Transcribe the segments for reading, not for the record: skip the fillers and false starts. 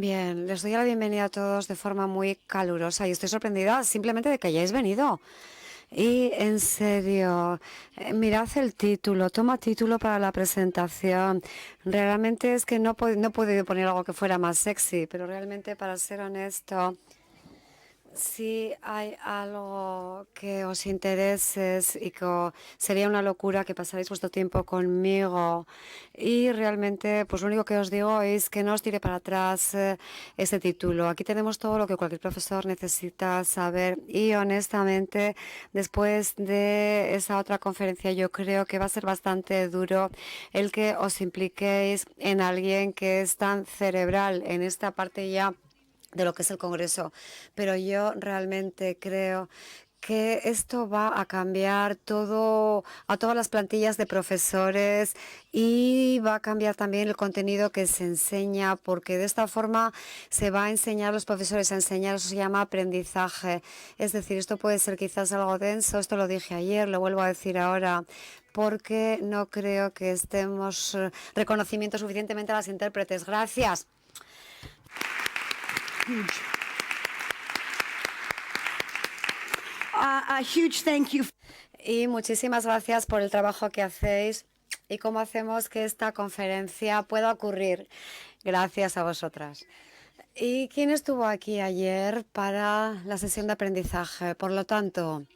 Bien, les doy la bienvenida a todos de forma muy calurosa y estoy sorprendida simplemente de que hayáis venido. Y en serio, mirad el título, toma título para la presentación. Realmente es que no he podido poner algo que fuera más sexy, pero realmente, para ser honesto, si hay algo que os interese y que sería una locura que pasarais vuestro tiempo conmigo, y realmente pues lo único que os digo es que no os tire para atrás este título. Aquí tenemos todo lo que cualquier profesor necesita saber y honestamente después de esa otra conferencia yo creo que va a ser bastante duro el que os impliquéis en alguien que es tan cerebral en esta parte ya de lo que es el Congreso, pero yo realmente creo que esto va a cambiar todo, a todas las plantillas de profesores y va a cambiar también el contenido que se enseña, porque de esta forma se va a enseñar a los profesores a enseñar, eso se llama aprendizaje. Es decir, esto puede ser quizás algo denso, esto lo dije ayer, lo vuelvo a decir ahora, porque no creo que estemos reconocimiento suficientemente a las intérpretes. Gracias. A huge thank you. Y muchísimas gracias por el trabajo que hacéis y cómo hacemos que esta conferencia pueda ocurrir. Gracias a vosotras. ¿Y quién estuvo aquí ayer para la sesión de aprendizaje? Por lo tanto,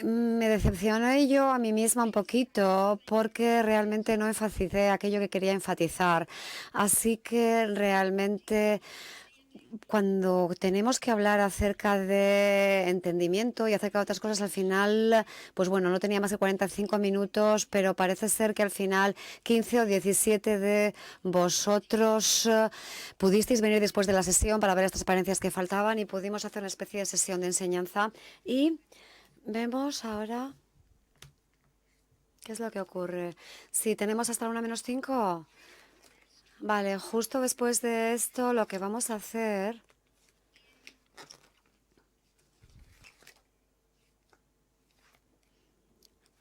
me decepcioné yo a mí misma un poquito porque realmente no enfaticé aquello que quería enfatizar. Así que realmente cuando tenemos que hablar acerca de entendimiento y acerca de otras cosas, al final, pues bueno, no tenía más de 45 minutos, pero parece ser que al final 15 o 17 de vosotros pudisteis venir después de la sesión para ver estas transparencias que faltaban y pudimos hacer una especie de sesión de enseñanza. Y vemos ahora qué es lo que ocurre. Si tenemos hasta la 1:05. Vale, justo después de esto lo que vamos a hacer...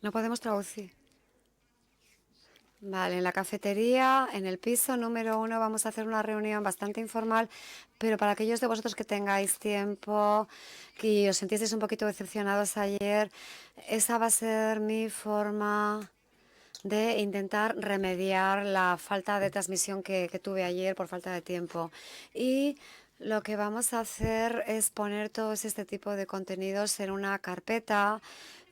No podemos traducir. Vale, en la cafetería, en el piso número 1, vamos a hacer una reunión bastante informal, pero para aquellos de vosotros que tengáis tiempo, que os sentisteis un poquito decepcionados ayer, esa va a ser mi forma de intentar remediar la falta de transmisión que tuve ayer por falta de tiempo. Y lo que vamos a hacer es poner todos este tipo de contenidos en una carpeta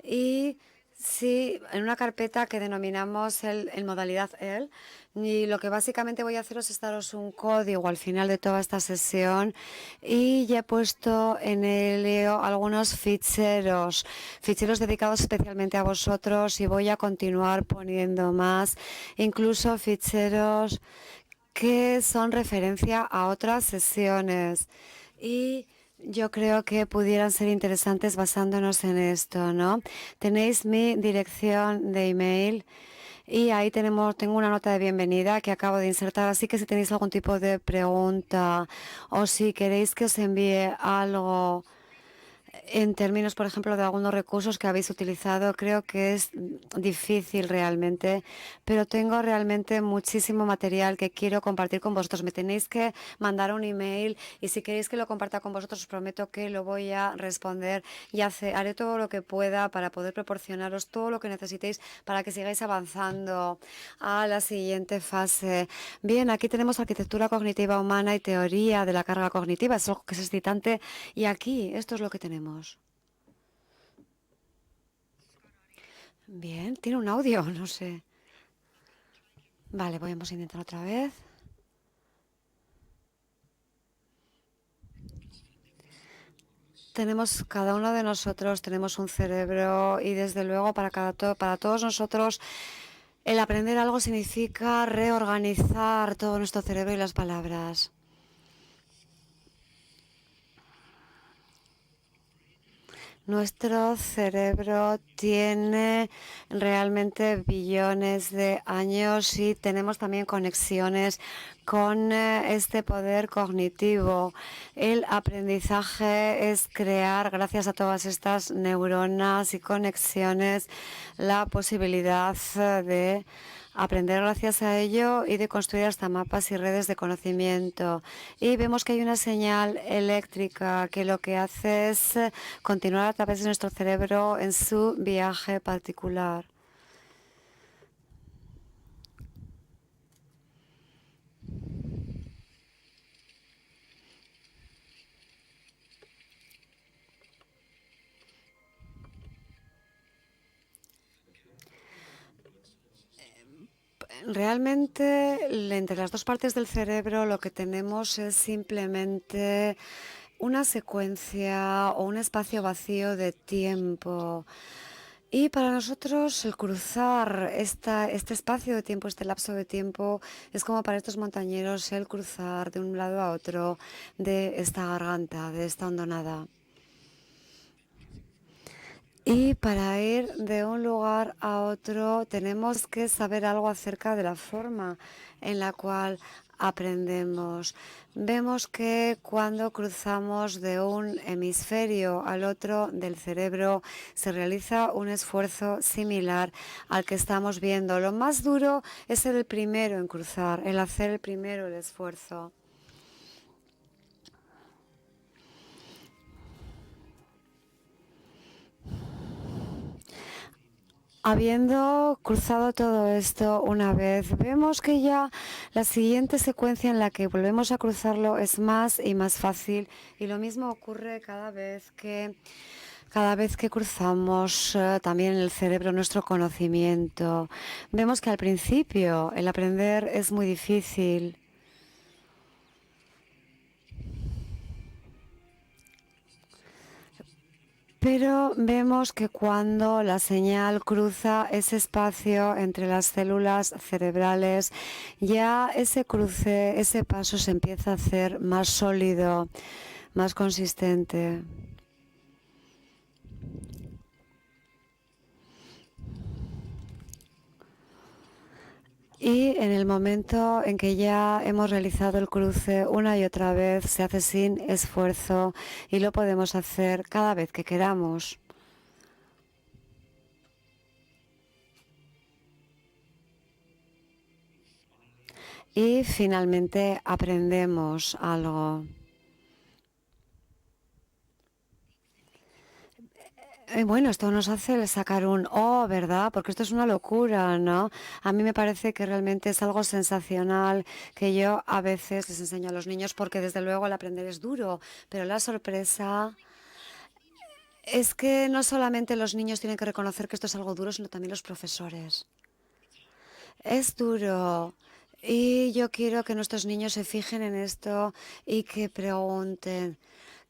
y... Sí, en una carpeta que denominamos en modalidad EL. Y lo que básicamente voy a haceros es daros un código al final de toda esta sesión. Y ya he puesto en Helio algunos ficheros dedicados especialmente a vosotros. Y voy a continuar poniendo más, incluso ficheros que son referencia a otras sesiones. Y yo creo que pudieran ser interesantes basándonos en esto, ¿no? Tenéis mi dirección de email y ahí tengo una nota de bienvenida que acabo de insertar, así que si tenéis algún tipo de pregunta o si queréis que os envíe algo en términos, por ejemplo, de algunos recursos que habéis utilizado, creo que es difícil realmente, pero tengo realmente muchísimo material que quiero compartir con vosotros. Me tenéis que mandar un email y si queréis que lo comparta con vosotros, os prometo que lo voy a responder y haré todo lo que pueda para poder proporcionaros todo lo que necesitéis para que sigáis avanzando a la siguiente fase. Bien, aquí tenemos arquitectura cognitiva humana y teoría de la carga cognitiva. Es algo que es excitante y aquí esto es lo que tenemos. Bien, tiene un audio, no sé. Vale, vamos a intentar otra vez. Cada uno de nosotros tenemos un cerebro y desde luego para todos nosotros el aprender algo significa reorganizar todo nuestro cerebro y las palabras. Nuestro cerebro tiene realmente billones de años y tenemos también conexiones con este poder cognitivo. El aprendizaje es crear, gracias a todas estas neuronas y conexiones, la posibilidad de aprender gracias a ello y de construir hasta mapas y redes de conocimiento. Y vemos que hay una señal eléctrica que lo que hace es continuar a través de nuestro cerebro en su viaje particular. Realmente, entre las dos partes del cerebro lo que tenemos es simplemente una secuencia o un espacio vacío de tiempo. Y para nosotros el cruzar este espacio de tiempo, este lapso de tiempo, es como para estos montañeros el cruzar de un lado a otro de esta garganta, de esta hondonada. Y para ir de un lugar a otro tenemos que saber algo acerca de la forma en la cual aprendemos. Vemos que cuando cruzamos de un hemisferio al otro del cerebro se realiza un esfuerzo similar al que estamos viendo. Lo más duro es ser el primero en cruzar, el hacer el primero el esfuerzo. Habiendo cruzado todo esto una vez, vemos que ya la siguiente secuencia en la que volvemos a cruzarlo es más y más fácil, y lo mismo ocurre cada vez que cruzamos también en el cerebro nuestro conocimiento. Vemos que al principio el aprender es muy difícil. Pero vemos que cuando la señal cruza ese espacio entre las células cerebrales, ya ese cruce, ese paso se empieza a hacer más sólido, más consistente. Y en el momento en que ya hemos realizado el cruce una y otra vez, se hace sin esfuerzo y lo podemos hacer cada vez que queramos. Y finalmente aprendemos algo. Bueno, esto nos hace sacar un oh, ¿verdad? Porque esto es una locura, ¿no? A mí me parece que realmente es algo sensacional que yo a veces les enseño a los niños porque desde luego el aprender es duro, pero la sorpresa es que no solamente los niños tienen que reconocer que esto es algo duro, sino también los profesores. Es duro. Y yo quiero que nuestros niños se fijen en esto y que pregunten.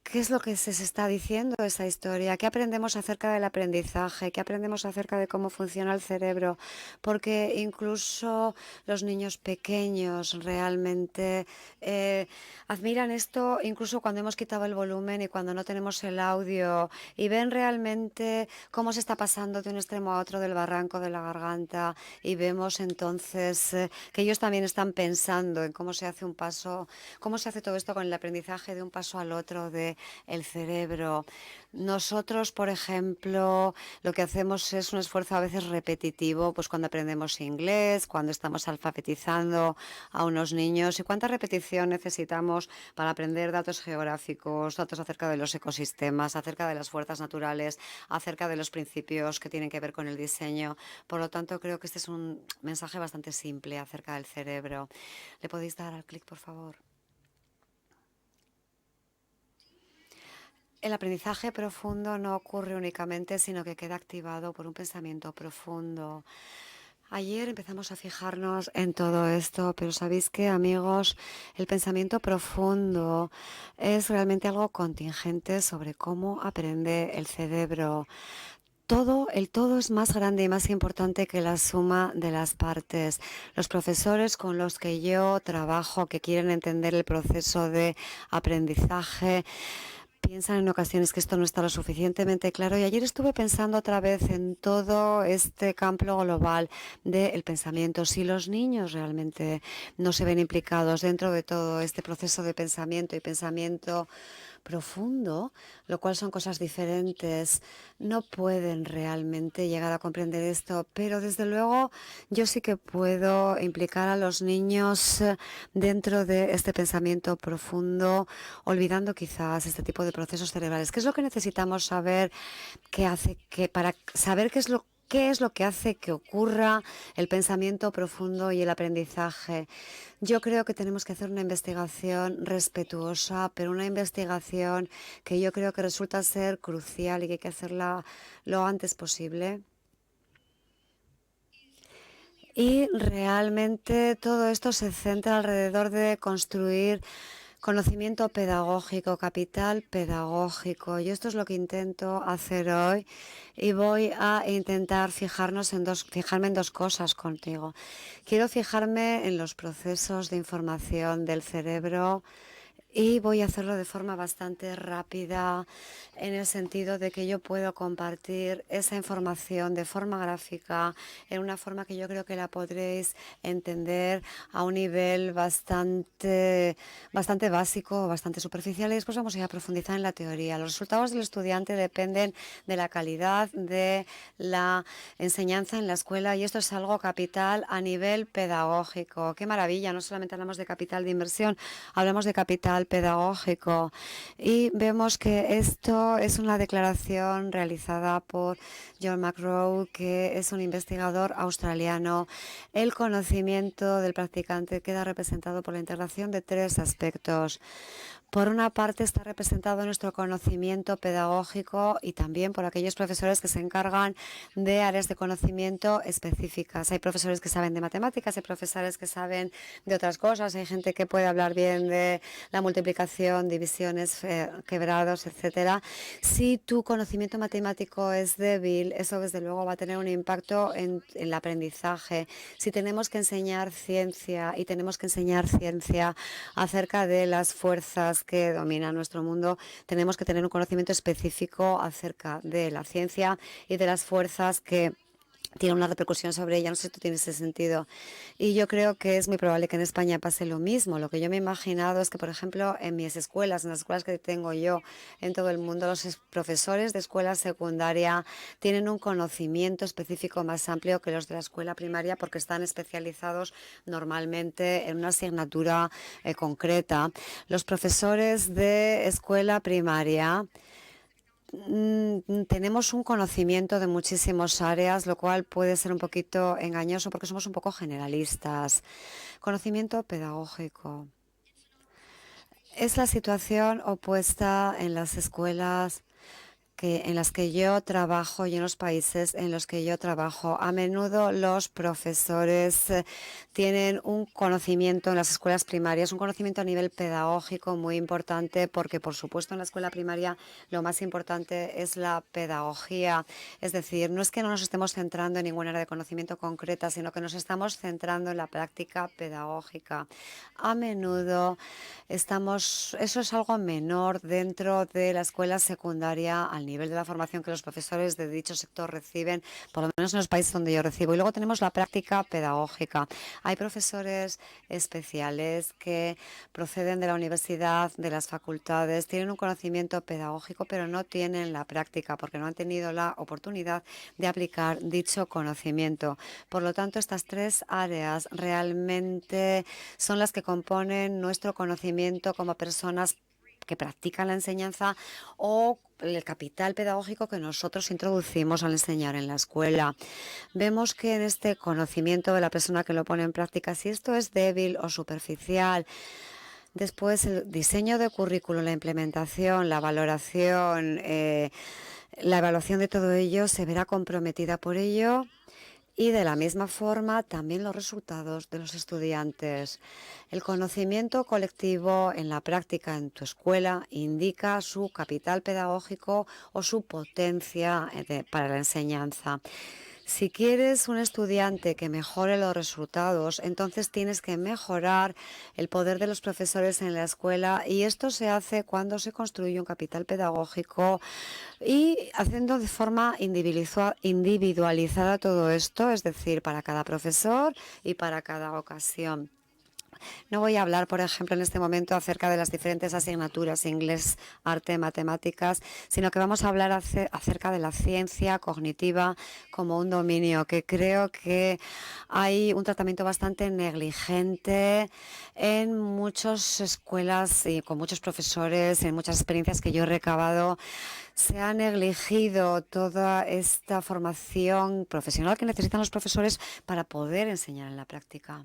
¿Qué es lo que se está diciendo esa historia? ¿Qué aprendemos acerca del aprendizaje? ¿Qué aprendemos acerca de cómo funciona el cerebro? Porque incluso los niños pequeños realmente admiran esto, incluso cuando hemos quitado el volumen y cuando no tenemos el audio, y ven realmente cómo se está pasando de un extremo a otro del barranco de la garganta, y vemos entonces que ellos también están pensando en cómo se hace un paso, cómo se hace todo esto con el aprendizaje de un paso al otro de el cerebro. Nosotros, por ejemplo, lo que hacemos es un esfuerzo a veces repetitivo, pues cuando aprendemos inglés, cuando estamos alfabetizando a unos niños, y cuánta repetición necesitamos para aprender datos geográficos, datos acerca de los ecosistemas, acerca de las fuerzas naturales, acerca de los principios que tienen que ver con el diseño. Por lo tanto, creo que este es un mensaje bastante simple acerca del cerebro. ¿Le podéis dar al clic, por favor? El aprendizaje profundo no ocurre únicamente, sino que queda activado por un pensamiento profundo. Ayer empezamos a fijarnos en todo esto, pero ¿sabéis qué, amigos? El pensamiento profundo es realmente algo contingente sobre cómo aprende el cerebro. El todo es más grande y más importante que la suma de las partes. Los profesores con los que yo trabajo, que quieren entender el proceso de aprendizaje, piensan en ocasiones que esto no está lo suficientemente claro, y ayer estuve pensando otra vez en todo este campo global del pensamiento. Si los niños realmente no se ven implicados dentro de todo este proceso de pensamiento y pensamiento profundo, lo cual son cosas diferentes, no pueden realmente llegar a comprender esto, pero desde luego yo sí que puedo implicar a los niños dentro de este pensamiento profundo, olvidando quizás este tipo de procesos cerebrales. ¿Qué es lo que necesitamos saber que hace que para saber qué es lo que hace que ocurra el pensamiento profundo y el aprendizaje? Yo creo que tenemos que hacer una investigación respetuosa, pero una investigación que yo creo que resulta ser crucial y que hay que hacerla lo antes posible. Y realmente todo esto se centra alrededor de construir conocimiento pedagógico, capital pedagógico. Y esto es lo que intento hacer hoy y voy a intentar fijarme en dos cosas contigo. Quiero fijarme en los procesos de información del cerebro y voy a hacerlo de forma bastante rápida en el sentido de que yo puedo compartir esa información de forma gráfica en una forma que yo creo que la podréis entender a un nivel bastante básico, bastante superficial, y después vamos a ir a profundizar en la teoría. Los resultados del estudiante dependen de la calidad de la enseñanza en la escuela y esto es algo capital a nivel pedagógico. ¡Qué maravilla! No solamente hablamos de capital de inversión, hablamos de capital pedagógico y vemos que esto es una declaración realizada por John McGraw, que es un investigador australiano. El conocimiento del practicante queda representado por la integración de tres aspectos. Por una parte está representado nuestro conocimiento pedagógico y también por aquellos profesores que se encargan de áreas de conocimiento específicas. Hay profesores que saben de matemáticas, hay profesores que saben de otras cosas, hay gente que puede hablar bien de la multiplicación, divisiones, quebrados, etcétera. Si tu conocimiento matemático es débil, eso desde luego va a tener un impacto en el aprendizaje. Si tenemos que enseñar ciencia y tenemos que enseñar ciencia acerca de las fuerzas que dominan nuestro mundo, tenemos que tener un conocimiento específico acerca de la ciencia y de las fuerzas que tiene una repercusión sobre ella. No sé si tú tienes ese sentido. Y yo creo que es muy probable que en España pase lo mismo. Lo que yo me he imaginado es que, por ejemplo, en mis escuelas, en las escuelas que tengo yo en todo el mundo, los profesores de escuela secundaria tienen un conocimiento específico más amplio que los de la escuela primaria porque están especializados normalmente en una asignatura concreta. Los profesores de escuela primaria tenemos un conocimiento de muchísimas áreas, lo cual puede ser un poquito engañoso porque somos un poco generalistas. Conocimiento pedagógico. Es la situación opuesta en las escuelas en las que yo trabajo y en los países en los que yo trabajo. A menudo los profesores tienen un conocimiento en las escuelas primarias, un conocimiento a nivel pedagógico muy importante porque, por supuesto, en la escuela primaria lo más importante es la pedagogía. Es decir, no es que no nos estemos centrando en ninguna área de conocimiento concreta, sino que nos estamos centrando en la práctica pedagógica. A menudo eso es algo menor dentro de la escuela secundaria al nivel de la formación que los profesores de dicho sector reciben, por lo menos en los países donde yo recibo. Y luego tenemos la práctica pedagógica. Hay profesores especiales que proceden de la universidad, de las facultades, tienen un conocimiento pedagógico, pero no tienen la práctica porque no han tenido la oportunidad de aplicar dicho conocimiento. Por lo tanto, estas tres áreas realmente son las que componen nuestro conocimiento como personas que practican la enseñanza o el capital pedagógico que nosotros introducimos al enseñar en la escuela. Vemos que en este conocimiento de la persona que lo pone en práctica, si esto es débil o superficial, después el diseño de currículo, la implementación, la valoración, la evaluación de todo ello se verá comprometida por ello. Y de la misma forma, también los resultados de los estudiantes. El conocimiento colectivo en la práctica en tu escuela indica su capital pedagógico o su potencia para la enseñanza. Si quieres un estudiante que mejore los resultados, entonces tienes que mejorar el poder de los profesores en la escuela y esto se hace cuando se construye un capital pedagógico y haciendo de forma individualizada todo esto, es decir, para cada profesor y para cada ocasión. No voy a hablar, por ejemplo, en este momento acerca de las diferentes asignaturas, inglés, arte, matemáticas, sino que vamos a hablar acerca de la ciencia cognitiva como un dominio que creo que hay un tratamiento bastante negligente en muchas escuelas y con muchos profesores, en muchas experiencias que yo he recabado. Se ha negligido toda esta formación profesional que necesitan los profesores para poder enseñar en la práctica.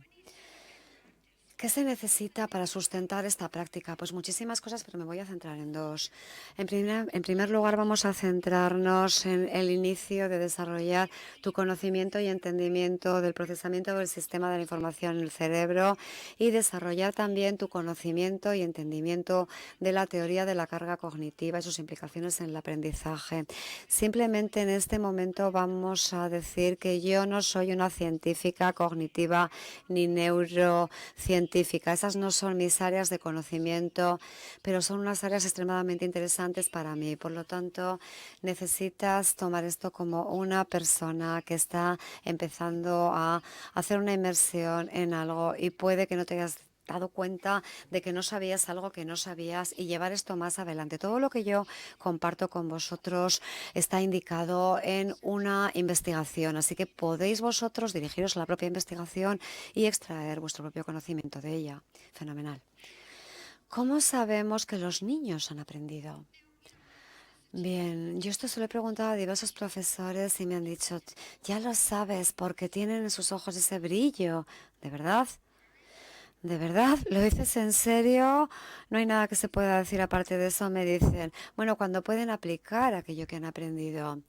¿Qué se necesita para sustentar esta práctica? Pues muchísimas cosas, pero me voy a centrar en dos. En primer lugar, vamos a centrarnos en el inicio de desarrollar tu conocimiento y entendimiento del procesamiento del sistema de la información en el cerebro y desarrollar también tu conocimiento y entendimiento de la teoría de la carga cognitiva y sus implicaciones en el aprendizaje. Simplemente en este momento vamos a decir que yo no soy una científica cognitiva ni neurocientífica. Esas no son mis áreas de conocimiento, pero son unas áreas extremadamente interesantes para mí. Por lo tanto, necesitas tomar esto como una persona que está empezando a hacer una inmersión en algo y puede que no te hayas dado cuenta de que no sabías algo que no sabías y llevar esto más adelante. Todo lo que yo comparto con vosotros está indicado en una investigación, así que podéis vosotros dirigiros a la propia investigación y extraer vuestro propio conocimiento de ella. Fenomenal. ¿Cómo sabemos que los niños han aprendido? Bien, yo esto se lo he preguntado a diversos profesores y me han dicho, ya lo sabes porque tienen en sus ojos ese brillo. ¿De verdad? ¿De verdad? ¿Lo dices en serio? No hay nada que se pueda decir aparte de eso. Me dicen, bueno, cuando pueden aplicar aquello que han aprendido.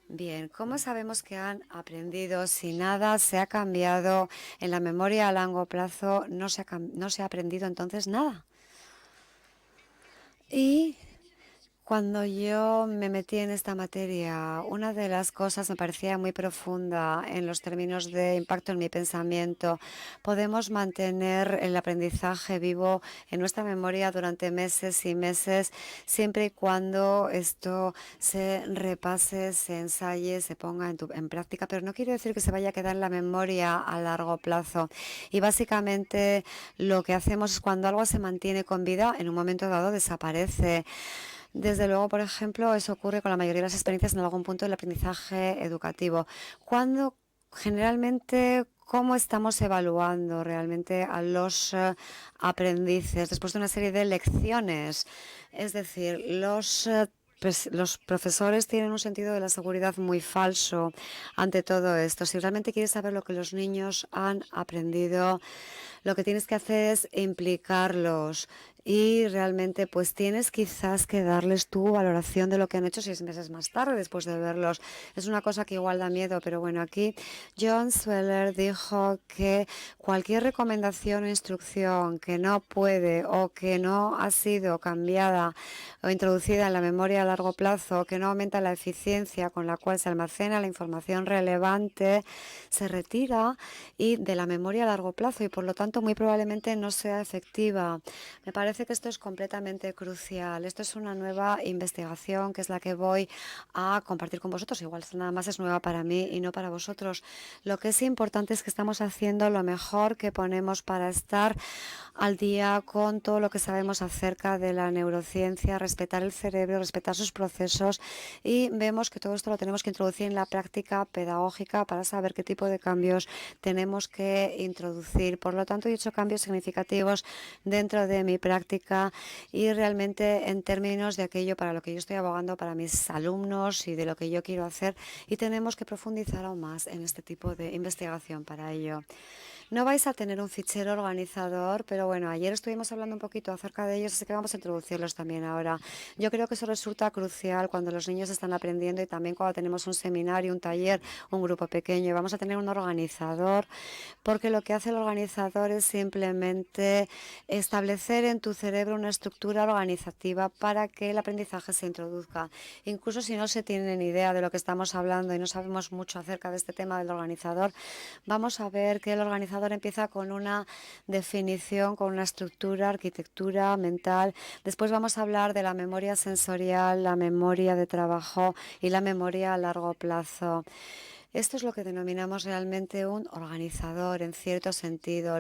Bien, ¿cómo sabemos que han aprendido si nada se ha cambiado en la memoria a largo plazo? No se ha aprendido entonces nada. Y cuando yo me metí en esta materia, una de las cosas me parecía muy profunda en los términos de impacto en mi pensamiento. Podemos mantener el aprendizaje vivo en nuestra memoria durante meses y meses, siempre y cuando esto se repase, se ensaye, se ponga en práctica, pero no quiere decir que se vaya a quedar en la memoria a largo plazo. Y básicamente lo que hacemos es cuando algo se mantiene con vida, en un momento dado desaparece. Desde luego, por ejemplo, eso ocurre con la mayoría de las experiencias en algún punto del aprendizaje educativo. Cuando generalmente, ¿cómo estamos evaluando realmente a los aprendices después de una serie de lecciones? Es decir, los profesores tienen un sentido de la seguridad muy falso ante todo esto. Si realmente quieres saber lo que los niños han aprendido, lo que tienes que hacer es implicarlos y realmente pues tienes quizás que darles tu valoración de lo que han hecho 6 meses más tarde después de verlos. Es una cosa que igual da miedo, pero bueno, aquí John Sweller dijo que cualquier recomendación o instrucción que no puede o que no ha sido cambiada o introducida en la memoria a largo plazo, que no aumenta la eficiencia con la cual se almacena la información relevante, se retira y de la memoria a largo plazo y por lo tanto muy probablemente no sea efectiva. Me parece que esto es completamente crucial. Esto es una nueva investigación que es la que voy a compartir con vosotros. Igual nada más es nueva para mí y no para vosotros. Lo que es importante es que estamos haciendo lo mejor que ponemos para estar al día con todo lo que sabemos acerca de la neurociencia, respetar el cerebro, respetar sus procesos y vemos que todo esto lo tenemos que introducir en la práctica pedagógica para saber qué tipo de cambios tenemos que introducir. Por lo tanto, he hecho cambios significativos dentro de mi práctica y realmente en términos de aquello para lo que yo estoy abogando para mis alumnos y de lo que yo quiero hacer y tenemos que profundizar aún más en este tipo de investigación para ello. No vais a tener un fichero organizador, pero bueno, ayer estuvimos hablando un poquito acerca de ellos, así que vamos a introducirlos también ahora. Yo creo que eso resulta crucial cuando los niños están aprendiendo y también cuando tenemos un seminario, un taller, un grupo pequeño. Vamos a tener un organizador, porque lo que hace el organizador es simplemente establecer en tu cerebro una estructura organizativa para que el aprendizaje se introduzca. Incluso si no se tienen idea de lo que estamos hablando y no sabemos mucho acerca de este tema del organizador, vamos a ver que el organizador empieza con una definición, con una estructura, arquitectura mental. Después vamos a hablar de la memoria sensorial, la memoria de trabajo y la memoria a largo plazo. Esto es lo que denominamos realmente un organizador, en cierto sentido.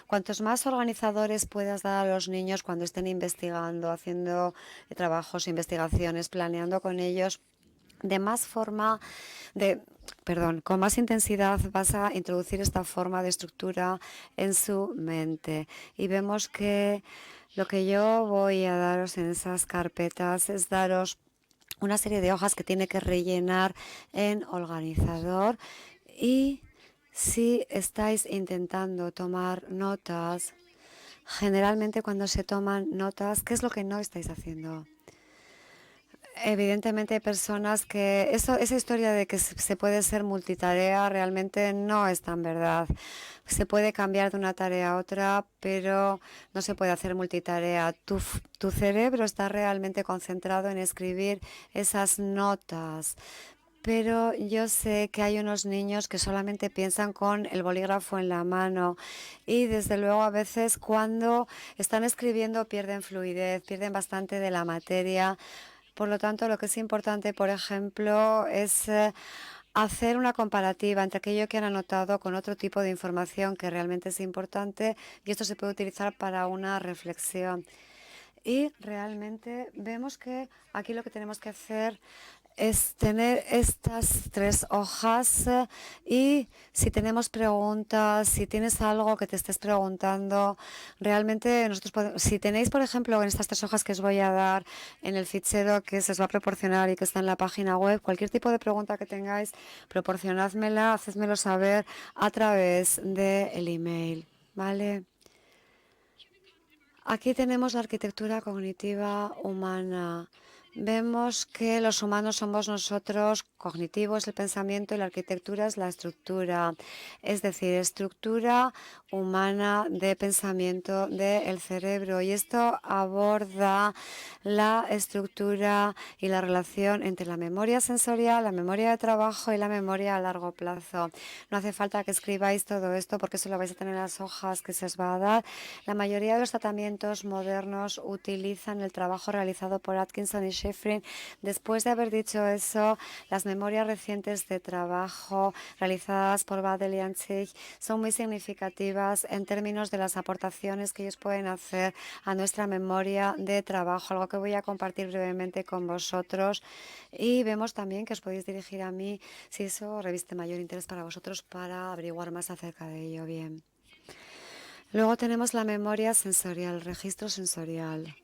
Cuantos más organizadores puedas dar a los niños cuando estén investigando, haciendo trabajos, investigaciones, planeando con ellos, de más forma, de, perdón, con más intensidad vas a introducir esta forma de estructura en su mente. Y vemos que lo que yo voy a daros en esas carpetas es daros una serie de hojas que tiene que rellenar en organizador. Y si estáis intentando tomar notas, generalmente cuando se toman notas, ¿qué es lo que no estáis haciendo? Evidentemente hay personas que esa historia de que se puede ser multitarea realmente no es tan verdad. Se puede cambiar de una tarea a otra, pero no se puede hacer multitarea. Tu cerebro está realmente concentrado en escribir esas notas. Pero yo sé que hay unos niños que solamente piensan con el bolígrafo en la mano y desde luego a veces cuando están escribiendo pierden fluidez, pierden bastante de la materia. Por lo tanto, lo que es importante, por ejemplo, es hacer una comparativa entre aquello que han anotado con otro tipo de información que realmente es importante y esto se puede utilizar para una reflexión. Y realmente vemos que aquí lo que tenemos que hacer es tener estas 3 hojas y si tenemos preguntas, si tienes algo que te estés preguntando, realmente si tenéis, por ejemplo, en estas 3 hojas que os voy a dar en el fichero que se os va a proporcionar y que está en la página web, cualquier tipo de pregunta que tengáis, proporcionádmela, hacedmelo saber a través del email, ¿vale? Aquí tenemos la arquitectura cognitiva humana. Vemos que los humanos somos nosotros, cognitivo es el pensamiento y la arquitectura es la estructura. Es decir, estructura humana de pensamiento del cerebro. Y esto aborda la estructura y la relación entre la memoria sensorial, la memoria de trabajo y la memoria a largo plazo. No hace falta que escribáis todo esto porque eso lo vais a tener en las hojas que se os va a dar. La mayoría de los tratamientos modernos utilizan el trabajo realizado por Atkinson y Shiffrin. Después de haber dicho eso, las memorias recientes de trabajo realizadas por Badel y Anzig son muy significativas en términos de las aportaciones que ellos pueden hacer a nuestra memoria de trabajo, algo que voy a compartir brevemente con vosotros. Y vemos también que os podéis dirigir a mí si eso reviste mayor interés para vosotros para averiguar más acerca de ello. Bien. Luego tenemos la memoria sensorial, registro sensorial.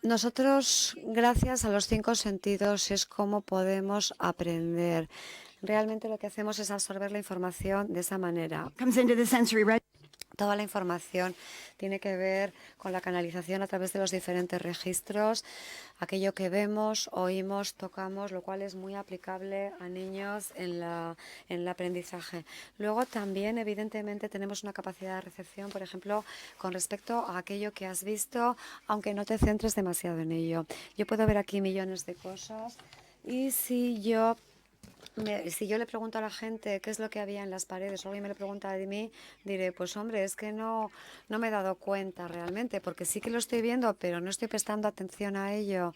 Nosotros, gracias a los 5 sentidos, es como podemos aprender. Realmente lo que hacemos es absorber la información de esa manera. Comes into the sensory Toda la información tiene que ver con la canalización a través de los diferentes registros, aquello que vemos, oímos, tocamos, lo cual es muy aplicable a niños en el aprendizaje. Luego también, evidentemente, tenemos una capacidad de recepción, por ejemplo, con respecto a aquello que has visto, aunque no te centres demasiado en ello. Yo puedo ver aquí millones de cosas y si yo le pregunto a la gente qué es lo que había en las paredes o alguien me lo pregunta de mí, diré, pues hombre, es que no me he dado cuenta realmente, porque sí que lo estoy viendo, pero no estoy prestando atención a ello.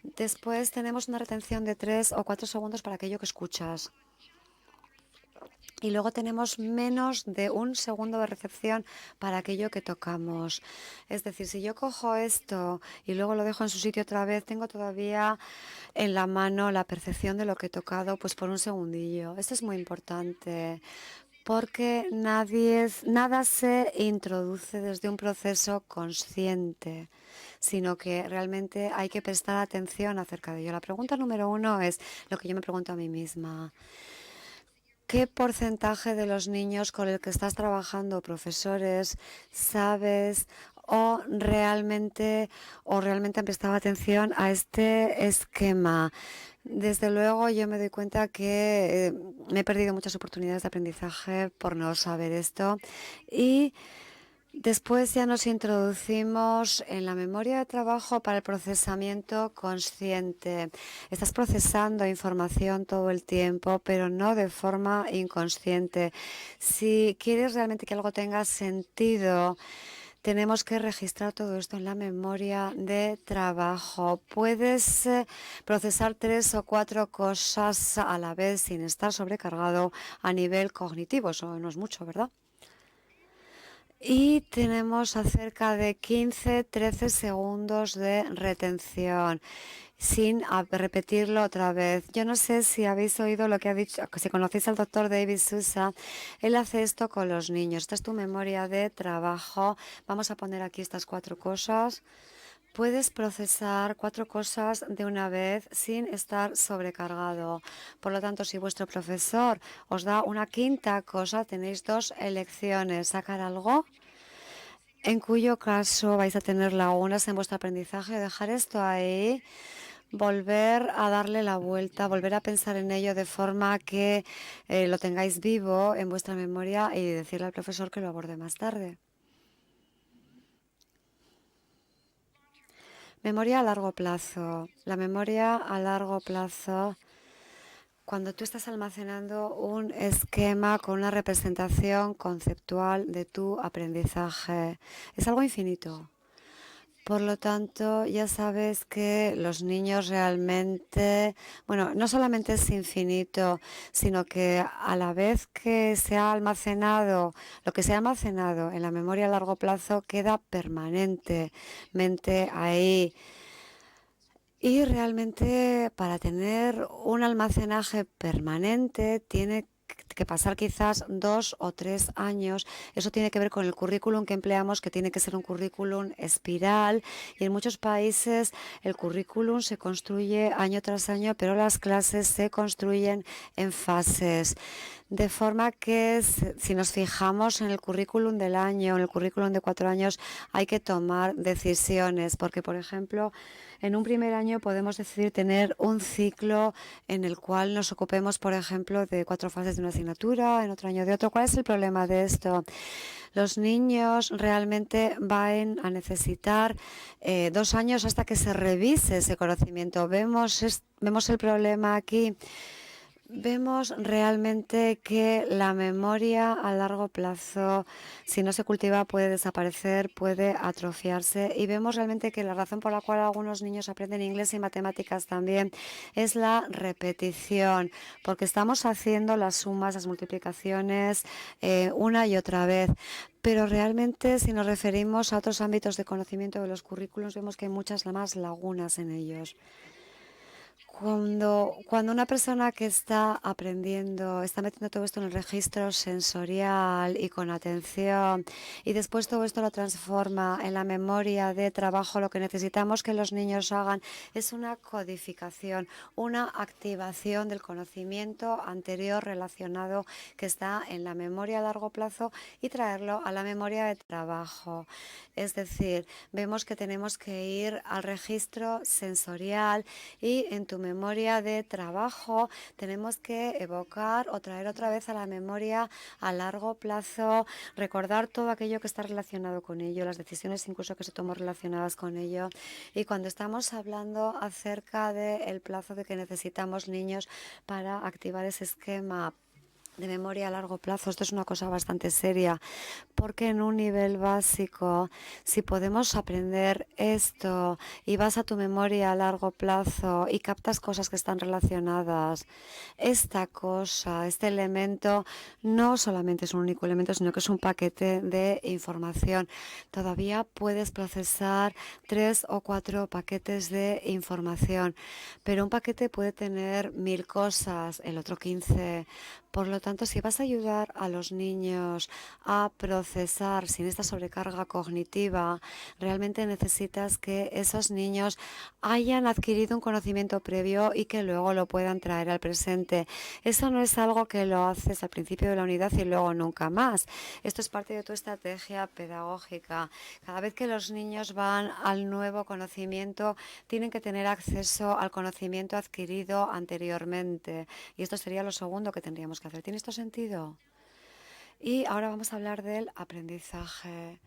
Después tenemos una retención de 3 o 4 segundos para aquello que escuchas. Y luego tenemos menos de 1 segundo de recepción para aquello que tocamos. Es decir, si yo cojo esto y luego lo dejo en su sitio otra vez, tengo todavía en la mano la percepción de lo que he tocado pues por 1 segundillo. Esto es muy importante porque nada se introduce desde un proceso consciente, sino que realmente hay que prestar atención acerca de ello. La pregunta número 1 es lo que yo me pregunto a mí misma. ¿Qué porcentaje de los niños con el que estás trabajando, profesores, sabes o realmente han prestado atención a este esquema? Desde luego yo me doy cuenta que me he perdido muchas oportunidades de aprendizaje por no saber esto y después ya nos introducimos en la memoria de trabajo para el procesamiento consciente. Estás procesando información todo el tiempo, pero no de forma inconsciente. Si quieres realmente que algo tenga sentido, tenemos que registrar todo esto en la memoria de trabajo. Puedes procesar 3 o 4 cosas a la vez sin estar sobrecargado a nivel cognitivo. Eso no es mucho, ¿verdad? Y tenemos cerca de 15-13 segundos de retención sin repetirlo otra vez. Yo no sé si habéis oído lo que ha dicho, si conocéis al doctor David Sousa. Él hace esto con los niños. Esta es tu memoria de trabajo. Vamos a poner aquí estas 4 cosas. Puedes procesar 4 cosas de una vez sin estar sobrecargado. Por lo tanto, si vuestro profesor os da una quinta cosa, tenéis 2 elecciones. Sacar algo, en cuyo caso vais a tener lagunas en vuestro aprendizaje, dejar esto ahí, volver a darle la vuelta, volver a pensar en ello de forma que lo tengáis vivo en vuestra memoria y decirle al profesor que lo aborde más tarde. Memoria a largo plazo. La memoria a largo plazo, cuando tú estás almacenando un esquema con una representación conceptual de tu aprendizaje, es algo infinito. Por lo tanto, ya sabes que los niños realmente, bueno, no solamente es infinito, sino que a la vez que se ha almacenado, lo que se ha almacenado en la memoria a largo plazo queda permanentemente ahí. Y realmente para tener un almacenaje permanente tiene que pasar quizás 2 o 3 años. Eso tiene que ver con el currículum que empleamos, que tiene que ser un currículum espiral. Y en muchos países el currículum se construye año tras año, pero las clases se construyen en fases. De forma que si nos fijamos en el currículum del año, en el currículum de 4 años, hay que tomar decisiones. Porque, por ejemplo, en un primer año podemos decidir tener un ciclo en el cual nos ocupemos, por ejemplo, de 4 fases de una asignatura, en otro año de otro. ¿Cuál es el problema de esto? Los niños realmente van a necesitar 2 años hasta que se revise ese conocimiento. Vemos el problema aquí. Vemos realmente que la memoria a largo plazo, si no se cultiva, puede desaparecer, puede atrofiarse. Y vemos realmente que la razón por la cual algunos niños aprenden inglés y matemáticas también es la repetición, porque estamos haciendo las sumas, las multiplicaciones una y otra vez. Pero realmente, si nos referimos a otros ámbitos de conocimiento de los currículos, vemos que hay muchas más lagunas en ellos. Cuando una persona que está aprendiendo, está metiendo todo esto en el registro sensorial y con atención, y después todo esto lo transforma en la memoria de trabajo, lo que necesitamos que los niños hagan es una codificación, una activación del conocimiento anterior relacionado que está en la memoria a largo plazo y traerlo a la memoria de trabajo. Es decir, vemos que tenemos que ir al registro sensorial y en tu memoria de trabajo tenemos que evocar o traer otra vez a la memoria a largo plazo, recordar todo aquello que está relacionado con ello, las decisiones incluso que se tomó relacionadas con ello. Y cuando estamos hablando acerca del plazo de que necesitamos niños para activar ese esquema de memoria a largo plazo, esto es una cosa bastante seria, porque en un nivel básico, si podemos aprender esto y vas a tu memoria a largo plazo y captas cosas que están relacionadas, esta cosa, este elemento, no solamente es un único elemento, sino que es un paquete de información. Todavía puedes procesar 3 o 4 paquetes de información, pero un paquete puede tener 1000 cosas, el otro 15. Por lo tanto, si vas a ayudar a los niños a procesar sin esta sobrecarga cognitiva, realmente necesitas que esos niños hayan adquirido un conocimiento previo y que luego lo puedan traer al presente. Eso no es algo que lo haces al principio de la unidad y luego nunca más. Esto es parte de tu estrategia pedagógica. Cada vez que los niños van al nuevo conocimiento, tienen que tener acceso al conocimiento adquirido anteriormente. Y esto sería lo segundo que tendríamos que hacer. ¿Tiene esto sentido? Y ahora vamos a hablar del aprendizaje,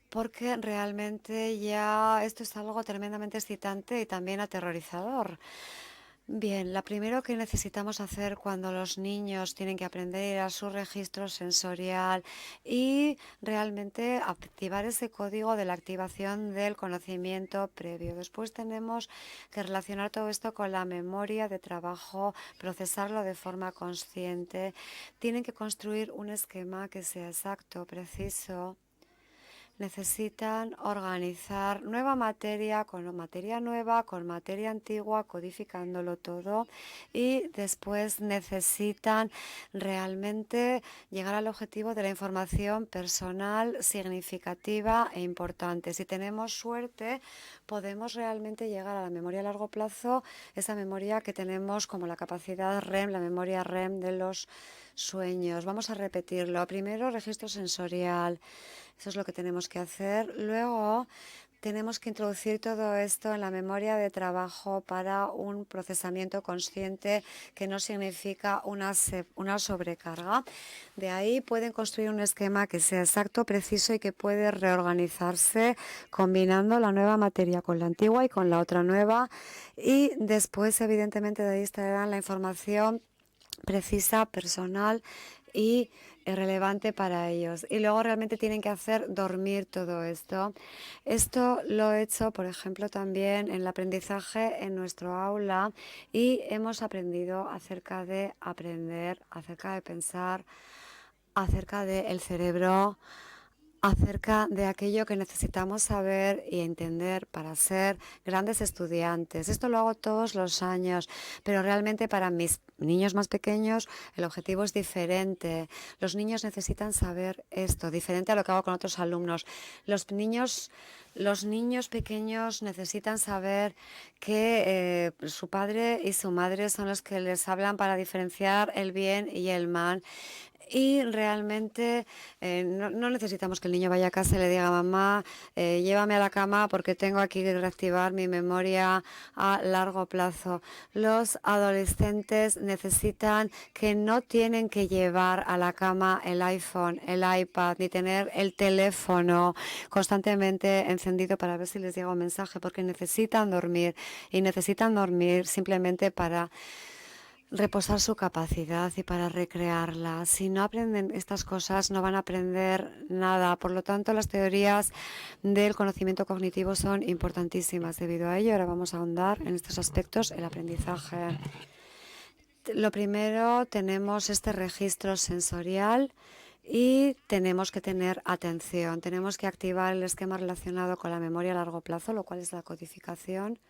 porque realmente ya esto es algo tremendamente excitante y también aterrorizador. Bien, lo primero que necesitamos hacer cuando los niños tienen que aprender a su registro sensorial y realmente activar ese código de la activación del conocimiento previo. Después tenemos que relacionar todo esto con la memoria de trabajo, procesarlo de forma consciente. Tienen que construir un esquema que sea exacto, preciso. Necesitan organizar nueva materia con materia nueva, con materia antigua, codificándolo todo y después necesitan realmente llegar al objetivo de la información personal significativa e importante. Si tenemos suerte, podemos realmente llegar a la memoria a largo plazo, esa memoria que tenemos como la capacidad REM, la memoria REM de los sueños. Vamos a repetirlo. Primero, registro sensorial. Eso es lo que tenemos que hacer. Luego tenemos que introducir todo esto en la memoria de trabajo para un procesamiento consciente que no significa una sobrecarga. De ahí pueden construir un esquema que sea exacto, preciso y que puede reorganizarse combinando la nueva materia con la antigua y con la otra nueva. Y después, evidentemente, de ahí extraerán la información precisa, personal y relevante para ellos. Y luego realmente tienen que hacer dormir todo esto. Esto lo he hecho, por ejemplo, también en el aprendizaje en nuestro aula y hemos aprendido acerca de aprender, acerca de pensar, acerca del cerebro, acerca de aquello que necesitamos saber y entender para ser grandes estudiantes. Esto lo hago todos los años, pero realmente para mis niños más pequeños el objetivo es diferente. Los niños necesitan saber esto, diferente a lo que hago con otros alumnos. Los niños pequeños necesitan saber que su padre y su madre son los que les hablan para diferenciar el bien y el mal. Y realmente no necesitamos que el niño vaya a casa y le diga: mamá, llévame a la cama porque tengo aquí que reactivar mi memoria a largo plazo. Los adolescentes necesitan que no tienen que llevar a la cama el iPhone, el iPad, ni tener el teléfono constantemente encendido para ver si les llega un mensaje, porque necesitan dormir y necesitan dormir simplemente para reposar su capacidad y para recrearla. Si no aprenden estas cosas, no van a aprender nada. Por lo tanto, las teorías del conocimiento cognitivo son importantísimas. Debido a ello, ahora vamos a ahondar en estos aspectos, el aprendizaje. Lo primero, tenemos este registro sensorial y tenemos que tener atención. Tenemos que activar el esquema relacionado con la memoria a largo plazo, lo cual es la codificación.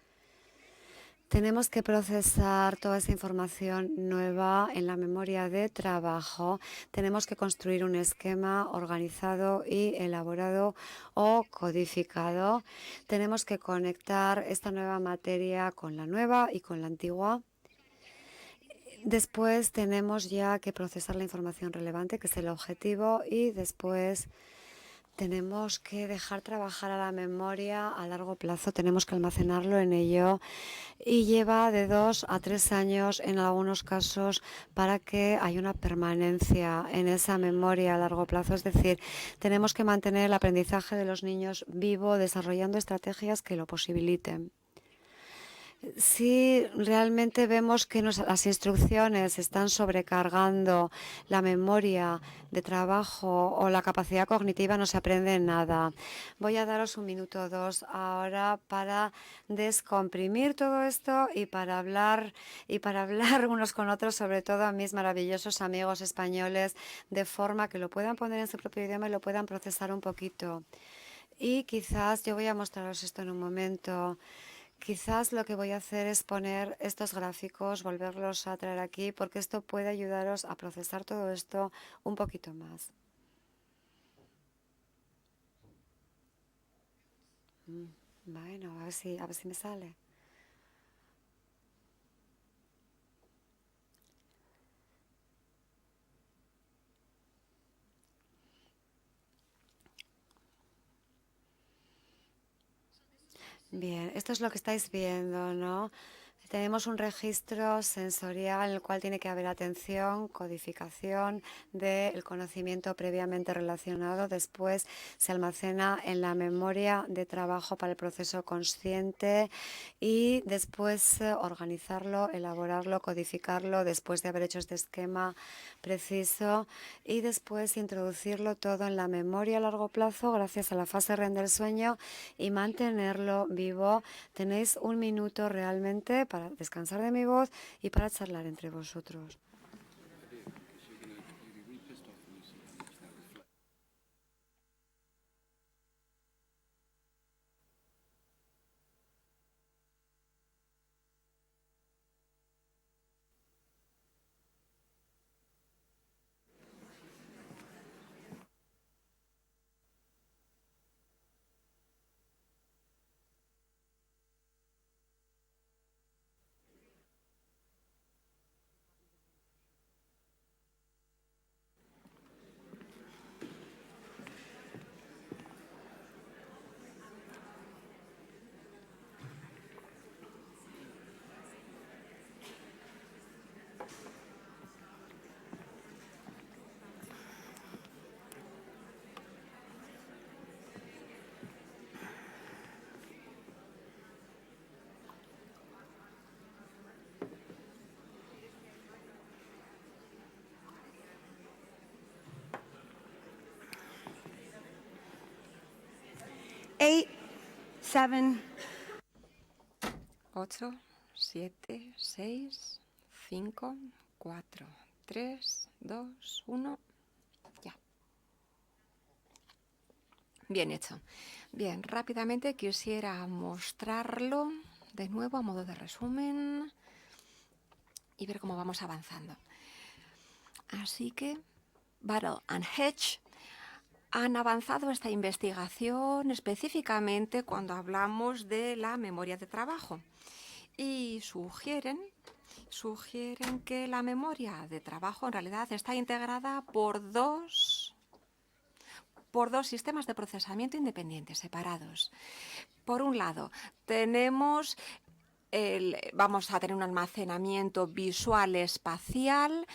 Tenemos que procesar toda esa información nueva en la memoria de trabajo. Tenemos que construir un esquema organizado y elaborado o codificado. Tenemos que conectar esta nueva materia con la nueva y con la antigua. Después tenemos ya que procesar la información relevante, que es el objetivo, y después tenemos que dejar trabajar a la memoria a largo plazo, tenemos que almacenarlo en ello y lleva de 2 a 3 años en algunos casos para que haya una permanencia en esa memoria a largo plazo. Es decir, tenemos que mantener el aprendizaje de los niños vivo, desarrollando estrategias que lo posibiliten. Si realmente vemos que las instrucciones están sobrecargando la memoria de trabajo o la capacidad cognitiva, no se aprende nada. Voy a daros un minuto o dos ahora para descomprimir todo esto y para hablar unos con otros, sobre todo a mis maravillosos amigos españoles, de forma que lo puedan poner en su propio idioma y lo puedan procesar un poquito. Y quizás yo voy a mostraros esto en un momento. Quizás lo que voy a hacer es poner estos gráficos, volverlos a traer aquí, porque esto puede ayudaros a procesar todo esto un poquito más. Bueno, a ver si me sale. Bien, esto es lo que estáis viendo, ¿no? Tenemos un registro sensorial en el cual tiene que haber atención, codificación del conocimiento previamente relacionado. Después se almacena en la memoria de trabajo para el proceso consciente y después organizarlo, elaborarlo, codificarlo después de haber hecho este esquema preciso y después introducirlo todo en la memoria a largo plazo gracias a la fase REM del sueño y mantenerlo vivo. Tenéis 1 minuto realmente para descansar de mi voz y para charlar entre vosotros. Eight, 7, 8, 7, 6, 5, 4, 3, 2, 1. Ya. Bien hecho. Bien, rápidamente quisiera mostrarlo de nuevo a modo de resumen y ver cómo vamos avanzando. Así que Battle and Hedge han avanzado esta investigación específicamente cuando hablamos de la memoria de trabajo y sugieren que la memoria de trabajo en realidad está integrada por dos sistemas de procesamiento independientes, separados. Por un lado, vamos a tener un almacenamiento visual espacial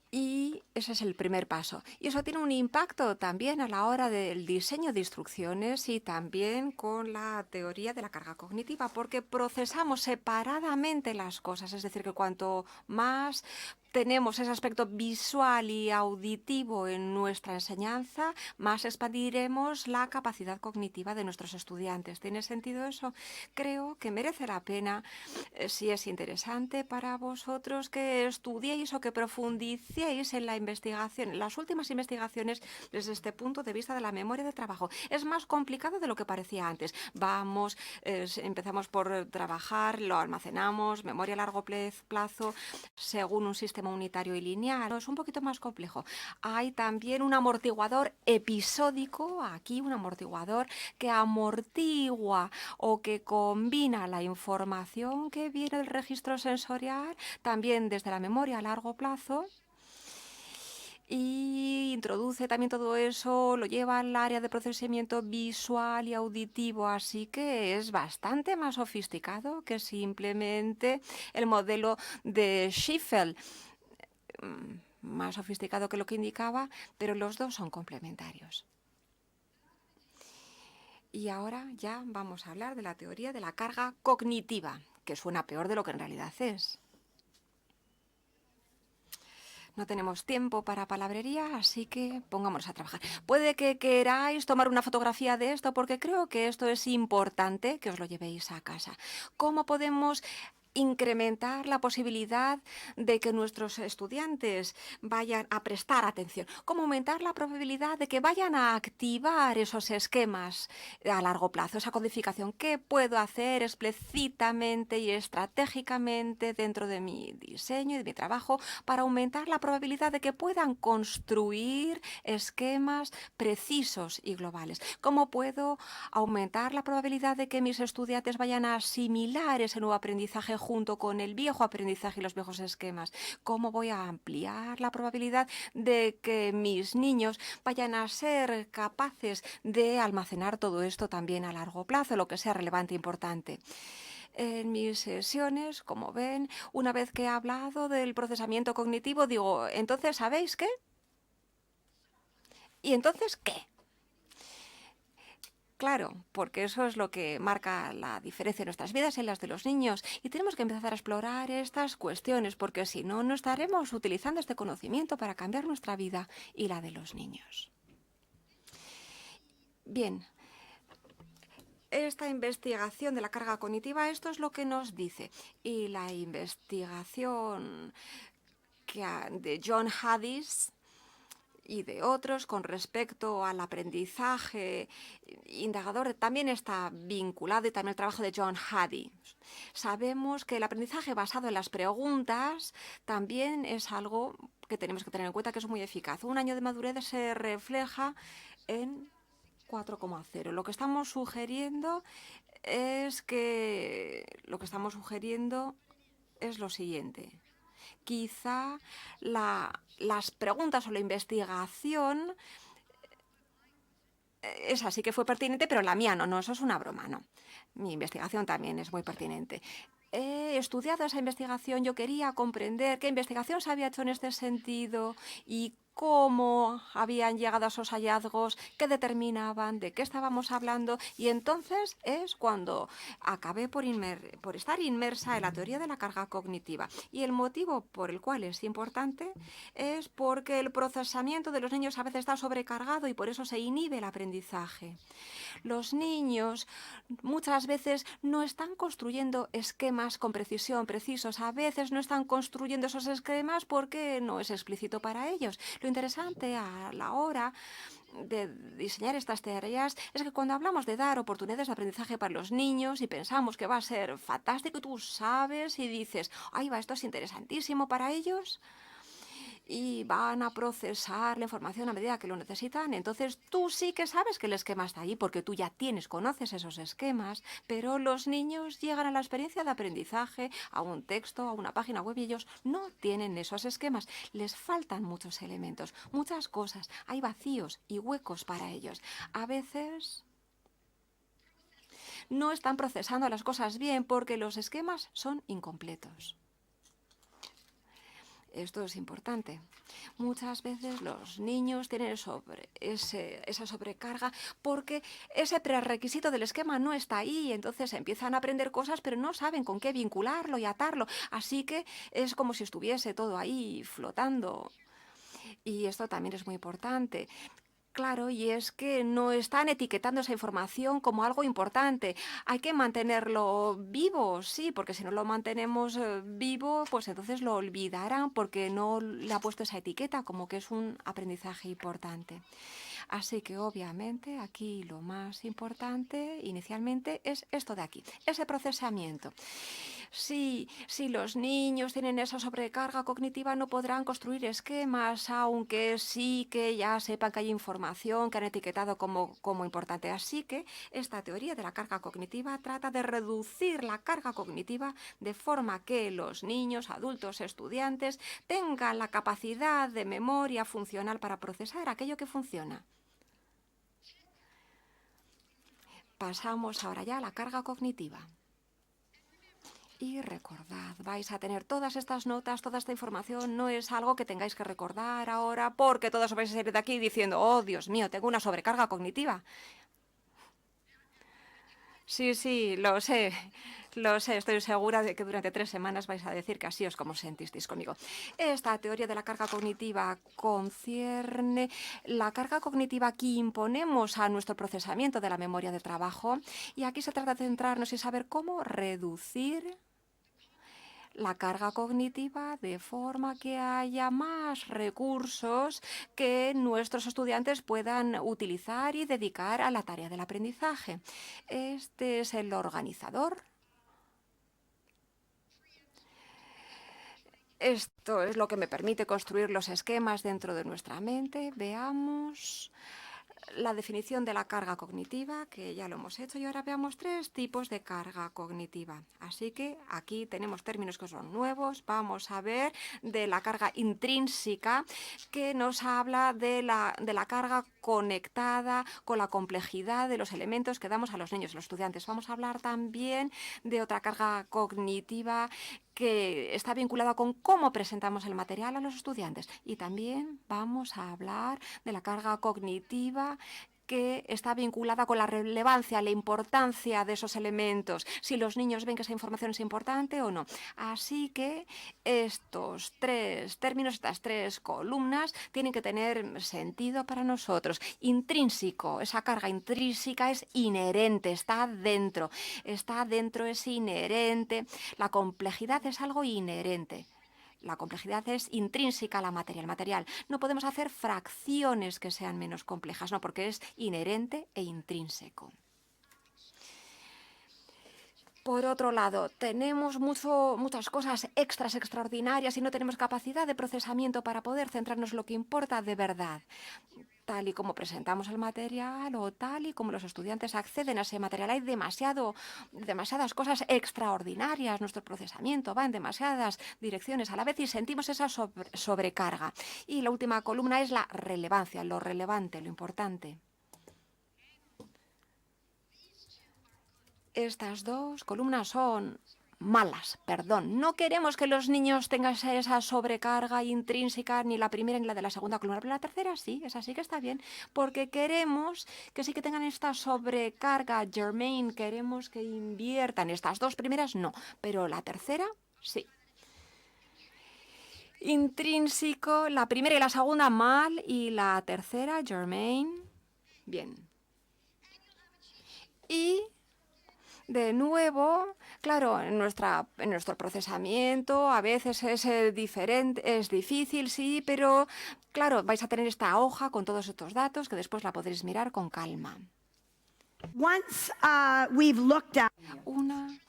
y ese es el primer paso. Y eso tiene un impacto también a la hora del diseño de instrucciones y también con la teoría de la carga cognitiva, porque procesamos separadamente las cosas. Es decir, que cuanto más tenemos ese aspecto visual y auditivo en nuestra enseñanza, más expandiremos la capacidad cognitiva de nuestros estudiantes. ¿Tiene sentido eso? Creo que merece la pena, si es interesante para vosotros, que estudiéis o que profundicéis en la investigación, en las últimas investigaciones desde este punto de vista de la memoria de trabajo. Es más complicado de lo que parecía antes. Empezamos por trabajar, lo almacenamos, memoria a largo plazo, según un sistema unitario y lineal. Es un poquito más complejo. Hay también un amortiguador episódico, aquí un amortiguador que amortigua o que combina la información que viene del registro sensorial, también desde la memoria a largo plazo, y introduce también todo eso, lo lleva al área de procesamiento visual y auditivo, así que es bastante más sofisticado que simplemente el modelo de Schiffel, más sofisticado que lo que indicaba, pero los dos son complementarios. Y ahora ya vamos a hablar de la teoría de la carga cognitiva, que suena peor de lo que en realidad es. No tenemos tiempo para palabrería, así que pongámonos a trabajar. Puede que queráis tomar una fotografía de esto, porque creo que esto es importante que os lo llevéis a casa. ¿Cómo podemos incrementar la posibilidad de que nuestros estudiantes vayan a prestar atención? ¿Cómo aumentar la probabilidad de que vayan a activar esos esquemas a largo plazo, esa codificación? ¿Qué puedo hacer explícitamente y estratégicamente dentro de mi diseño y de mi trabajo para aumentar la probabilidad de que puedan construir esquemas precisos y globales? ¿Cómo puedo aumentar la probabilidad de que mis estudiantes vayan a asimilar ese nuevo aprendizaje junto con el viejo aprendizaje y los viejos esquemas? ¿Cómo voy a ampliar la probabilidad de que mis niños vayan a ser capaces de almacenar todo esto también a largo plazo, lo que sea relevante e importante? En mis sesiones, como ven, una vez que he hablado del procesamiento cognitivo, digo, entonces, ¿sabéis qué? ¿Y entonces qué? Claro, porque eso es lo que marca la diferencia en nuestras vidas y en las de los niños. Y tenemos que empezar a explorar estas cuestiones, porque si no, no estaremos utilizando este conocimiento para cambiar nuestra vida y la de los niños. Bien, esta investigación de la carga cognitiva, esto es lo que nos dice. Y la investigación de John Haddish y de otros con respecto al aprendizaje indagador también está vinculado, y también el trabajo de John Haddish. Sabemos que el aprendizaje basado en las preguntas también es algo que tenemos que tener en cuenta, que es muy eficaz. Un año de madurez se refleja en 4,0. Lo que estamos sugiriendo es lo siguiente. Quizá las preguntas o la investigación, esa sí que fue pertinente, pero la mía no, eso es una broma, no. Mi investigación también es muy pertinente. He estudiado esa investigación, yo quería comprender qué investigación se había hecho en este sentido y cómo habían llegado a esos hallazgos, qué determinaban, de qué estábamos hablando, y entonces es cuando acabé por estar inmersa en la teoría de la carga cognitiva. Y el motivo por el cual es importante es porque el procesamiento de los niños a veces está sobrecargado y por eso se inhibe el aprendizaje. Los niños muchas veces no están construyendo esquemas con precisión, precisos. A veces no están construyendo esos esquemas porque no es explícito para ellos. Lo interesante a la hora de diseñar estas tareas es que cuando hablamos de dar oportunidades de aprendizaje para los niños y pensamos que va a ser fantástico, tú sabes y dices, ¡ay, va, esto es interesantísimo para ellos! Y van a procesar la información a medida que lo necesitan. Entonces tú sí que sabes que el esquema está ahí porque tú ya conoces esos esquemas, pero los niños llegan a la experiencia de aprendizaje, a un texto, a una página web y ellos no tienen esos esquemas. Les faltan muchos elementos, muchas cosas. Hay vacíos y huecos para ellos. A veces no están procesando las cosas bien porque los esquemas son incompletos. Esto es importante. Muchas veces los niños tienen esa sobrecarga porque ese prerequisito del esquema no está ahí y entonces empiezan a aprender cosas pero no saben con qué vincularlo y atarlo. Así que es como si estuviese todo ahí flotando. Y esto también es muy importante. Claro, y es que no están etiquetando esa información como algo importante. Hay que mantenerlo vivo, sí, porque si no lo mantenemos vivo, pues entonces lo olvidarán porque no le ha puesto esa etiqueta como que es un aprendizaje importante. Así que obviamente aquí lo más importante inicialmente es esto de aquí, ese procesamiento. Si los niños tienen esa sobrecarga cognitiva no podrán construir esquemas, aunque sí que ya sepan que hay información que han etiquetado como importante. Así que esta teoría de la carga cognitiva trata de reducir la carga cognitiva de forma que los niños, adultos, estudiantes tengan la capacidad de memoria funcional para procesar aquello que funciona. Pasamos ahora ya a la carga cognitiva. Y recordad, vais a tener todas estas notas, toda esta información, no es algo que tengáis que recordar ahora porque todos os vais a salir de aquí diciendo, oh, Dios mío, tengo una sobrecarga cognitiva. Sí, lo sé, estoy segura de que durante 3 semanas vais a decir que así es como os sentisteis conmigo. Esta teoría de la carga cognitiva concierne la carga cognitiva que imponemos a nuestro procesamiento de la memoria de trabajo y aquí se trata de centrarnos y saber cómo reducir la carga cognitiva de forma que haya más recursos que nuestros estudiantes puedan utilizar y dedicar a la tarea del aprendizaje. Este es el organizador. Esto es lo que me permite construir los esquemas dentro de nuestra mente. Veamos la definición de la carga cognitiva, que ya lo hemos hecho, y ahora veamos 3 tipos de carga cognitiva. Así que aquí tenemos términos que son nuevos. Vamos a ver de la carga intrínseca, que nos habla de la carga conectada con la complejidad de los elementos que damos a los niños y los estudiantes. Vamos a hablar también de otra carga cognitiva que está vinculada con cómo presentamos el material a los estudiantes. Y también vamos a hablar de la carga cognitiva que está vinculada con la relevancia, la importancia de esos elementos, si los niños ven que esa información es importante o no. Así que estos 3 términos, estas 3 columnas, tienen que tener sentido para nosotros. Intrínseco, esa carga intrínseca es inherente, está dentro, es inherente. La complejidad es algo inherente. La complejidad es intrínseca a la materia, el material. No podemos hacer fracciones que sean menos complejas, no, porque es inherente e intrínseco. Por otro lado, tenemos muchas cosas extraordinarias y no tenemos capacidad de procesamiento para poder centrarnos en lo que importa de verdad. Tal y como presentamos el material o tal y como los estudiantes acceden a ese material. Hay demasiadas cosas extraordinarias. Nuestro procesamiento va en demasiadas direcciones a la vez y sentimos esa sobrecarga. Y la última columna es la relevancia, lo relevante, lo importante. Estas 2 columnas son malas, perdón. No queremos que los niños tengan esa sobrecarga intrínseca, ni la primera ni la de la segunda columna, pero la tercera sí, esa sí que está bien, porque queremos que sí que tengan esta sobrecarga germane, queremos que inviertan. Estas 2 primeras no, pero la tercera sí. Intrínseco, la primera y la segunda mal, y la tercera, germane, bien. Y de nuevo, claro, en nuestro procesamiento a veces es diferente, es difícil, sí, pero claro, vais a tener esta hoja con todos estos datos que después la podréis mirar con calma. Once we've looked at Una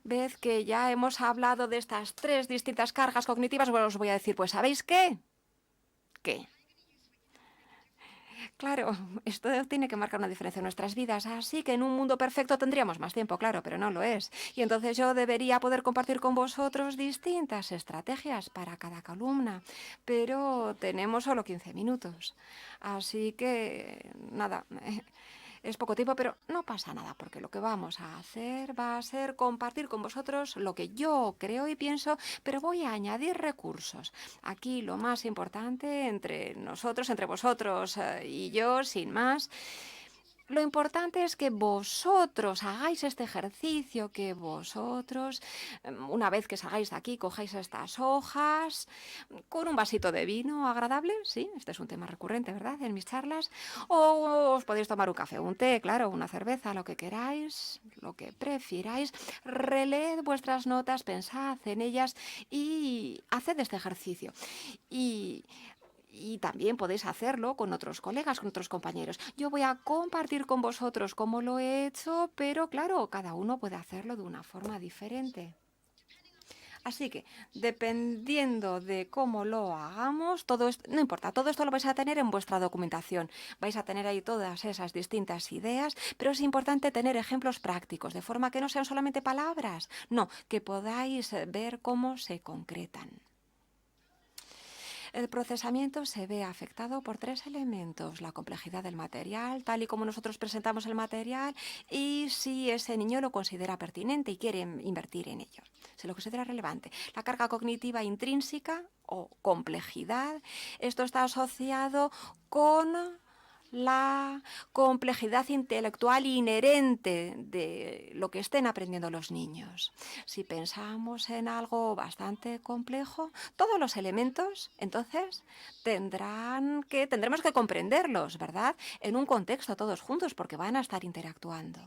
vez que ya hemos hablado de estas 3 distintas cargas cognitivas, bueno, os voy a decir, pues ¿sabéis qué? ¿Qué? Claro, esto tiene que marcar una diferencia en nuestras vidas, así que en un mundo perfecto tendríamos más tiempo, claro, pero no lo es. Y entonces yo debería poder compartir con vosotros distintas estrategias para cada columna, pero tenemos solo 15 minutos. Así que, nada, es poco tiempo, pero no pasa nada, porque lo que vamos a hacer va a ser compartir con vosotros lo que yo creo y pienso, pero voy a añadir recursos. Aquí lo más importante entre nosotros, entre vosotros y yo, sin más, lo importante es que vosotros hagáis este ejercicio, que vosotros, una vez que salgáis de aquí, cojáis estas hojas con un vasito de vino agradable, sí, este es un tema recurrente, ¿verdad?, en mis charlas, o os podéis tomar un café, un té, claro, una cerveza, lo que queráis, lo que prefiráis, releed vuestras notas, pensad en ellas y haced este ejercicio. Y también podéis hacerlo con otros colegas, con otros compañeros. Yo voy a compartir con vosotros cómo lo he hecho, pero claro, cada uno puede hacerlo de una forma diferente. Así que, dependiendo de cómo lo hagamos, todo esto, no importa, todo esto lo vais a tener en vuestra documentación. Vais a tener ahí todas esas distintas ideas, pero es importante tener ejemplos prácticos, de forma que no sean solamente palabras, no, que podáis ver cómo se concretan. El procesamiento se ve afectado por 3 elementos: la complejidad del material, tal y como nosotros presentamos el material, y si ese niño lo considera pertinente y quiere invertir en ello, se lo considera relevante. La carga cognitiva intrínseca o complejidad, esto está asociado con la complejidad intelectual inherente de lo que estén aprendiendo los niños. Si pensamos en algo bastante complejo, todos los elementos, entonces, tendremos que comprenderlos, ¿verdad?, en un contexto todos juntos, porque van a estar interactuando.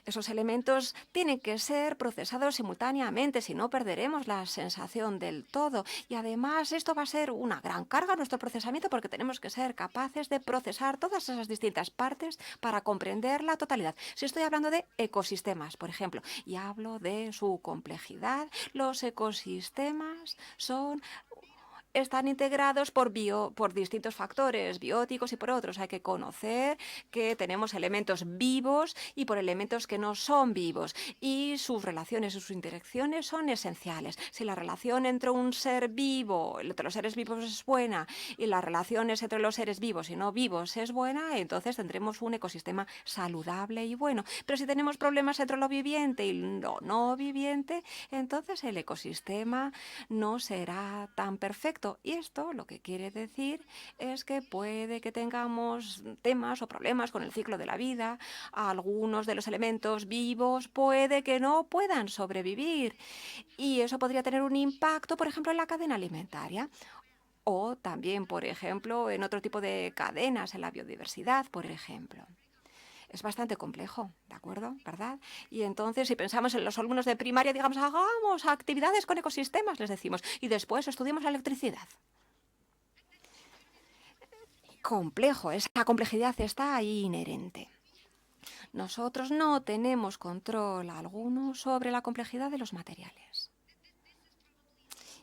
Esos elementos tienen que ser procesados simultáneamente, si no perderemos la sensación del todo. Y además esto va a ser una gran carga a nuestro procesamiento, porque tenemos que ser capaces de procesar todas esas distintas partes para comprender la totalidad. Si estoy hablando de ecosistemas, por ejemplo, y hablo de su complejidad, los ecosistemas son están integrados por distintos factores bióticos y por otros. Hay que conocer que tenemos elementos vivos y por elementos que no son vivos, y sus relaciones y sus interacciones son esenciales. Si la relación entre un ser vivo, entre los seres vivos es buena, y las relaciones entre los seres vivos y no vivos es buena, entonces tendremos un ecosistema saludable y bueno. Pero si tenemos problemas entre lo viviente y lo no viviente, entonces el ecosistema no será tan perfecto. Y esto lo que quiere decir es que puede que tengamos temas o problemas con el ciclo de la vida. Algunos de los elementos vivos puede que no puedan sobrevivir, y eso podría tener un impacto, por ejemplo, en la cadena alimentaria. O también, por ejemplo, en otro tipo de cadenas, en la biodiversidad, por ejemplo. Es bastante complejo, ¿de acuerdo? ¿Verdad? Y entonces, si pensamos en los alumnos de primaria, digamos, hagamos actividades con ecosistemas, les decimos, y después estudiemos la electricidad. Complejo, esa complejidad está ahí inherente. Nosotros no tenemos control alguno sobre la complejidad de los materiales.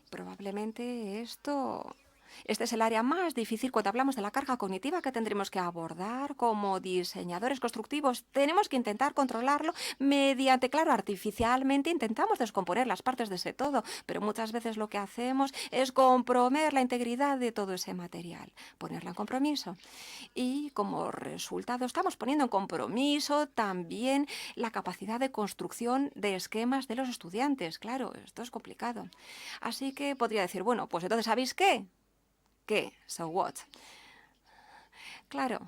Probablemente este es el área más difícil cuando hablamos de la carga cognitiva que tendremos que abordar como diseñadores constructivos. Tenemos que intentar controlarlo mediante, claro, artificialmente intentamos descomponer las partes de ese todo, pero muchas veces lo que hacemos es comprometer la integridad de todo ese material, ponerla en compromiso. Y como resultado estamos poniendo en compromiso también la capacidad de construcción de esquemas de los estudiantes. Claro, esto es complicado. Así que podría decir, bueno, pues entonces, ¿sabéis qué? ¿Qué? So what? Claro,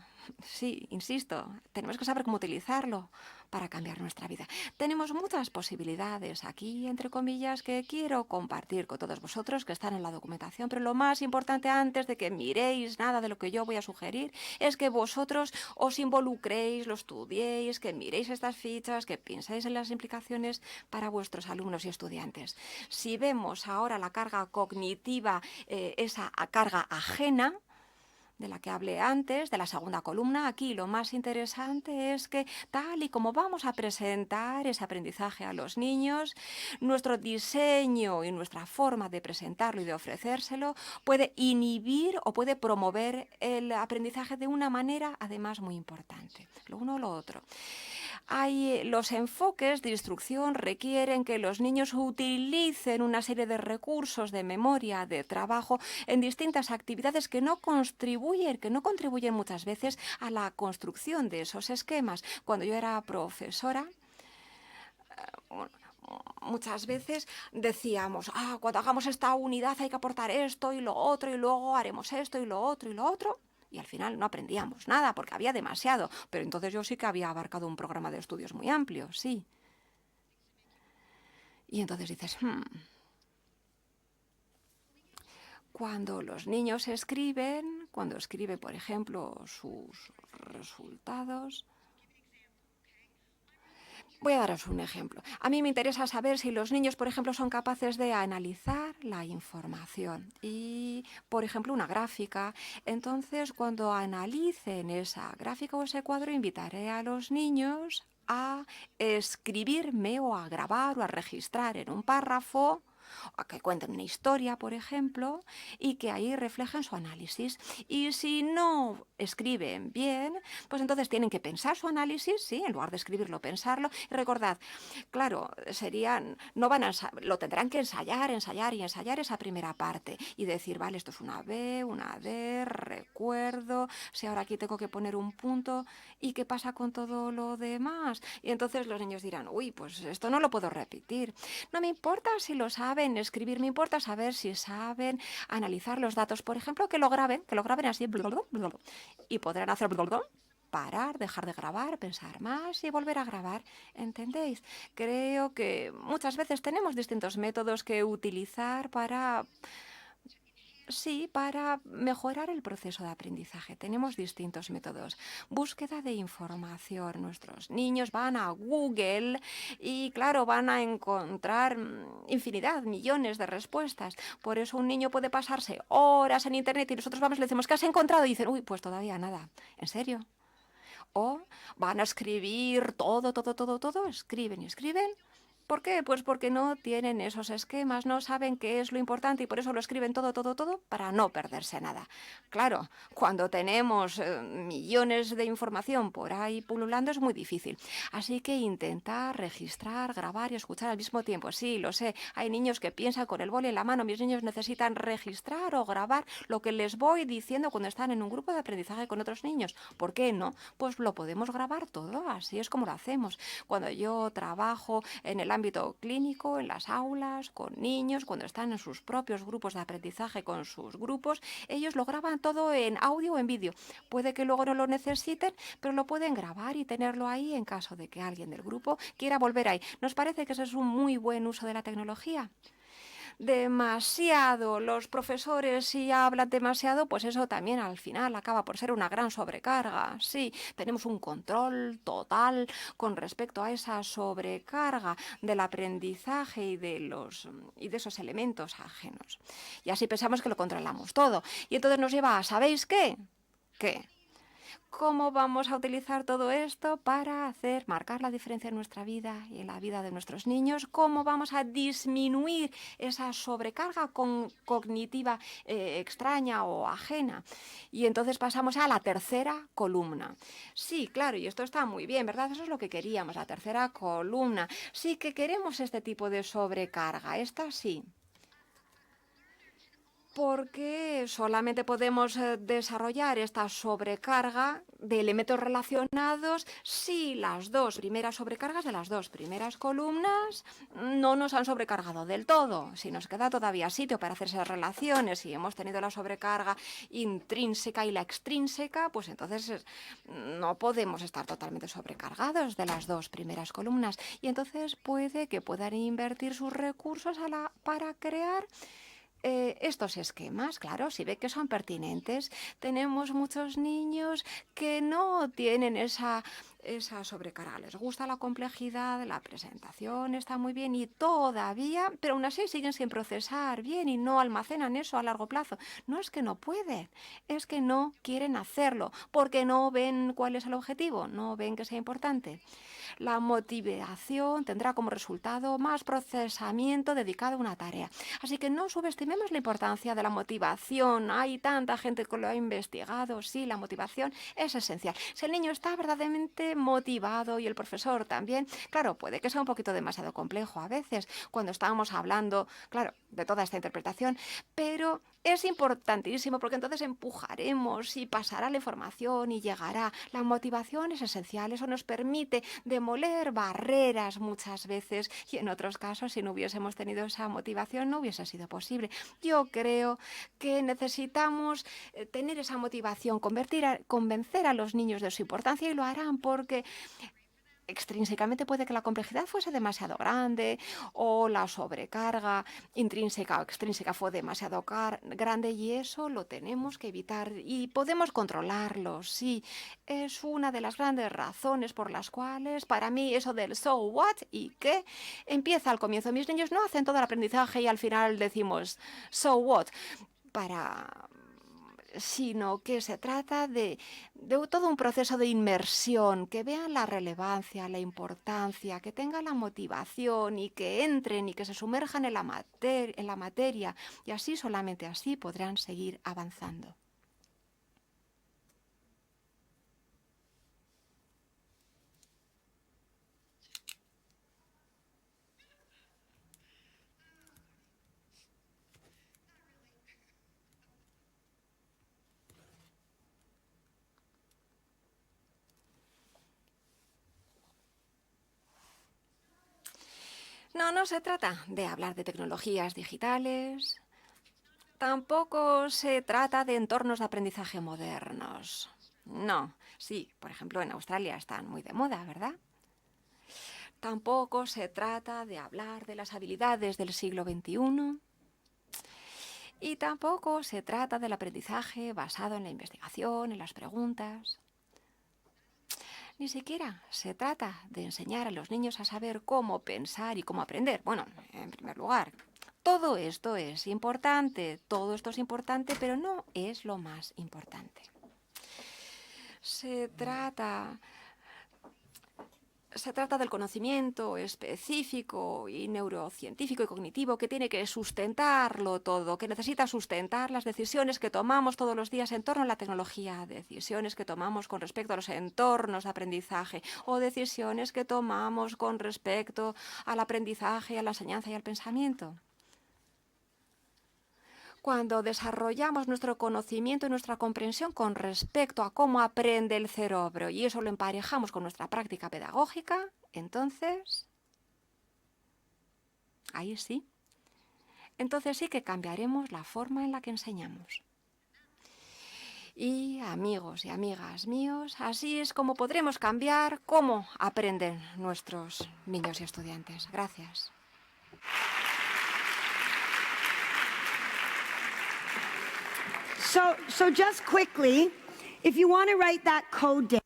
sí, insisto, tenemos que saber cómo utilizarlo para cambiar nuestra vida. Tenemos muchas posibilidades aquí, entre comillas, que quiero compartir con todos vosotros, que están en la documentación, pero lo más importante antes de que miréis nada de lo que yo voy a sugerir es que vosotros os involucréis, lo estudiéis, que miréis estas fichas, que penséis en las implicaciones para vuestros alumnos y estudiantes. Si vemos ahora la carga cognitiva, esa carga ajena, de la que hablé antes, de la segunda columna, aquí lo más interesante es que tal y como vamos a presentar ese aprendizaje a los niños, nuestro diseño y nuestra forma de presentarlo y de ofrecérselo puede inhibir o puede promover el aprendizaje de una manera además muy importante. Lo uno o lo otro. Los enfoques de instrucción requieren que los niños utilicen una serie de recursos de memoria, de trabajo, en distintas actividades que no contribuyen muchas veces a la construcción de esos esquemas. Cuando yo era profesora, muchas veces decíamos, cuando hagamos esta unidad hay que aportar esto y lo otro, y luego haremos esto y lo otro y lo otro. Y al final no aprendíamos nada porque había demasiado. Pero entonces yo sí que había abarcado un programa de estudios muy amplio, sí. Y entonces dices, cuando los niños escriben, por ejemplo, sus resultados. Voy a daros un ejemplo. A mí me interesa saber si los niños, por ejemplo, son capaces de analizar la información y, por ejemplo, una gráfica. Entonces, cuando analicen esa gráfica o ese cuadro, invitaré a los niños a escribirme o a grabar o a registrar en un párrafo, a que cuenten una historia, por ejemplo, y que ahí reflejen su análisis. Y si no escriben bien, pues entonces tienen que pensar su análisis, sí, en lugar de escribirlo, pensarlo. Y recordad, claro, lo tendrán que ensayar esa primera parte y decir, vale, esto es una B, una D, recuerdo, si ahora aquí tengo que poner un punto, ¿y qué pasa con todo lo demás? Y entonces los niños dirán, uy, pues esto no lo puedo repetir. No me importa si lo saben escribir, me importa saber si saben analizar los datos. Por ejemplo, que lo graben así, y podrán hacer parar, dejar de grabar, pensar más y volver a grabar. ¿Entendéis? Creo que muchas veces tenemos distintos métodos que utilizar para mejorar el proceso de aprendizaje. Tenemos distintos métodos. Búsqueda de información. Nuestros niños van a Google y, claro, van a encontrar infinidad, millones de respuestas. Por eso un niño puede pasarse horas en Internet y nosotros vamos y le decimos, ¿qué has encontrado? Y dicen, uy, pues todavía nada. ¿En serio? O van a escribir todo, escriben y escriben, ¿Por qué? Pues porque no tienen esos esquemas, no saben qué es lo importante y por eso lo escriben todo para no perderse nada. Claro, cuando tenemos millones de información por ahí pululando es muy difícil. Así que intentar registrar, grabar y escuchar al mismo tiempo. Sí, lo sé, hay niños que piensan con el boli en la mano. Mis niños necesitan registrar o grabar lo que les voy diciendo cuando están en un grupo de aprendizaje con otros niños. ¿Por qué no? Pues lo podemos grabar todo, así es como lo hacemos. Cuando yo trabajo en el ámbito clínico, en las aulas, con niños, cuando están en sus propios grupos de aprendizaje con sus grupos, ellos lo graban todo en audio o en vídeo. Puede que luego no lo necesiten, pero lo pueden grabar y tenerlo ahí en caso de que alguien del grupo quiera volver ahí. ¿Nos parece que ese es un muy buen uso de la tecnología? Demasiado. Los profesores, si hablan demasiado, pues eso también al final acaba por ser una gran sobrecarga. Sí, tenemos un control total con respecto a esa sobrecarga del aprendizaje y de esos elementos ajenos. Y así pensamos que lo controlamos todo. Y entonces nos lleva a, ¿sabéis qué? ¿Qué? ¿Cómo vamos a utilizar todo esto para marcar la diferencia en nuestra vida y en la vida de nuestros niños? ¿Cómo vamos a disminuir esa sobrecarga cognitiva extraña o ajena? Y entonces pasamos a la tercera columna. Sí, claro, y esto está muy bien, ¿verdad? Eso es lo que queríamos, la tercera columna. Sí que queremos este tipo de sobrecarga, esta sí. Porque solamente podemos desarrollar esta sobrecarga de elementos relacionados si las dos primeras sobrecargas de las dos primeras columnas no nos han sobrecargado del todo. Si nos queda todavía sitio para hacer esas relaciones, si hemos tenido la sobrecarga intrínseca y la extrínseca, pues entonces no podemos estar totalmente sobrecargados de las dos primeras columnas. Y entonces puede que puedan invertir sus recursos para crear estos esquemas, claro, si ve que son pertinentes. Tenemos muchos niños que no tienen esa sobrecarga. Les gusta la complejidad, la presentación está muy bien y todavía, pero aún así siguen sin procesar bien y no almacenan eso a largo plazo. No es que no pueden, es que no quieren hacerlo porque no ven cuál es el objetivo, no ven que sea importante. La motivación tendrá como resultado más procesamiento dedicado a una tarea. Así que no subestimemos la importancia de la motivación. Hay tanta gente que lo ha investigado. Sí, la motivación es esencial. Si el niño está verdaderamente motivado y el profesor también, claro, puede que sea un poquito demasiado complejo a veces cuando estábamos hablando, claro, de toda esta interpretación, pero es importantísimo porque entonces empujaremos y pasará la información y llegará. La motivación es esencial, eso nos permite demoler barreras muchas veces y en otros casos si no hubiésemos tenido esa motivación no hubiese sido posible. Yo creo que necesitamos tener esa motivación, convencer a los niños de su importancia y lo harán porque extrínsecamente puede que la complejidad fuese demasiado grande o la sobrecarga intrínseca o extrínseca fue demasiado grande y eso lo tenemos que evitar y podemos controlarlo, sí. Es una de las grandes razones por las cuales para mí eso del so what y qué empieza al comienzo. Mis niños no hacen todo el aprendizaje y al final decimos so what sino que se trata de todo un proceso de inmersión, que vean la relevancia, la importancia, que tengan la motivación y que entren y que se sumerjan en la materia y así, solamente así, podrán seguir avanzando. No se trata de hablar de tecnologías digitales, tampoco se trata de entornos de aprendizaje modernos. No, sí, por ejemplo, en Australia están muy de moda, ¿verdad? Tampoco se trata de hablar de las habilidades del siglo XXI. Y tampoco se trata del aprendizaje basado en la investigación, en las preguntas. Ni siquiera se trata de enseñar a los niños a saber cómo pensar y cómo aprender. Bueno, en primer lugar, todo esto es importante, pero no es lo más importante. Se trata Se trata del conocimiento específico y neurocientífico y cognitivo que tiene que sustentarlo todo, que necesita sustentar las decisiones que tomamos todos los días en torno a la tecnología, decisiones que tomamos con respecto a los entornos de aprendizaje o decisiones que tomamos con respecto al aprendizaje, a la enseñanza y al pensamiento. Cuando desarrollamos nuestro conocimiento y nuestra comprensión con respecto a cómo aprende el cerebro y eso lo emparejamos con nuestra práctica pedagógica, entonces, ahí sí, entonces sí que cambiaremos la forma en la que enseñamos. Y amigos y amigas míos, así es como podremos cambiar cómo aprenden nuestros niños y estudiantes. Gracias. So just quickly, if you want to write that code down.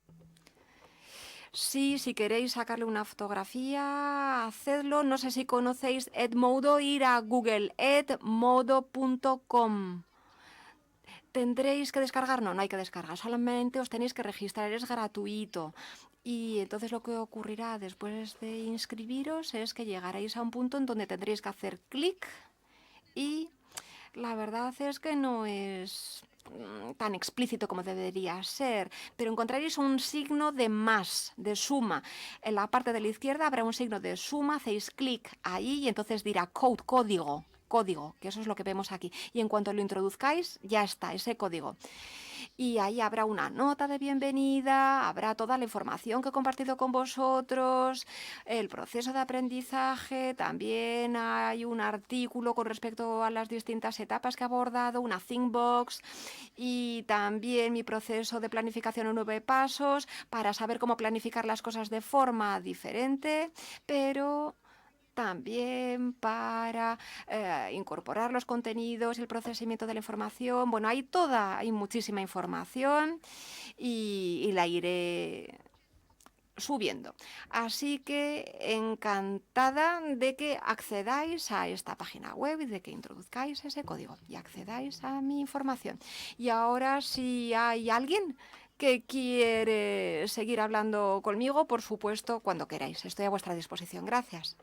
Sí, si queréis sacarle una fotografía, hacedlo. No sé si conocéis Edmodo, ir a Google, edmodo.com. ¿Tendréis que descargar? No, no hay que descargar, solamente os tenéis que registrar, es gratuito. Y entonces lo que ocurrirá después de inscribiros es que llegaréis a un punto en donde tendréis que hacer clic y la verdad es que no es tan explícito como debería ser, pero encontraréis un signo de más, de suma. En la parte de la izquierda habrá un signo de suma, hacéis clic ahí y entonces dirá code, código, que eso es lo que vemos aquí. Y en cuanto lo introduzcáis, ya está ese código. Y ahí habrá una nota de bienvenida, habrá toda la información que he compartido con vosotros, el proceso de aprendizaje, también hay un artículo con respecto a las distintas etapas que he abordado, una thinkbox y también mi proceso de planificación en 9 pasos para saber cómo planificar las cosas de forma diferente, pero también para incorporar los contenidos y el procesamiento de la información. Bueno, hay muchísima información y la iré subiendo. Así que encantada de que accedáis a esta página web y de que introduzcáis ese código y accedáis a mi información. Y ahora, si hay alguien que quiere seguir hablando conmigo, por supuesto, cuando queráis. Estoy a vuestra disposición. Gracias.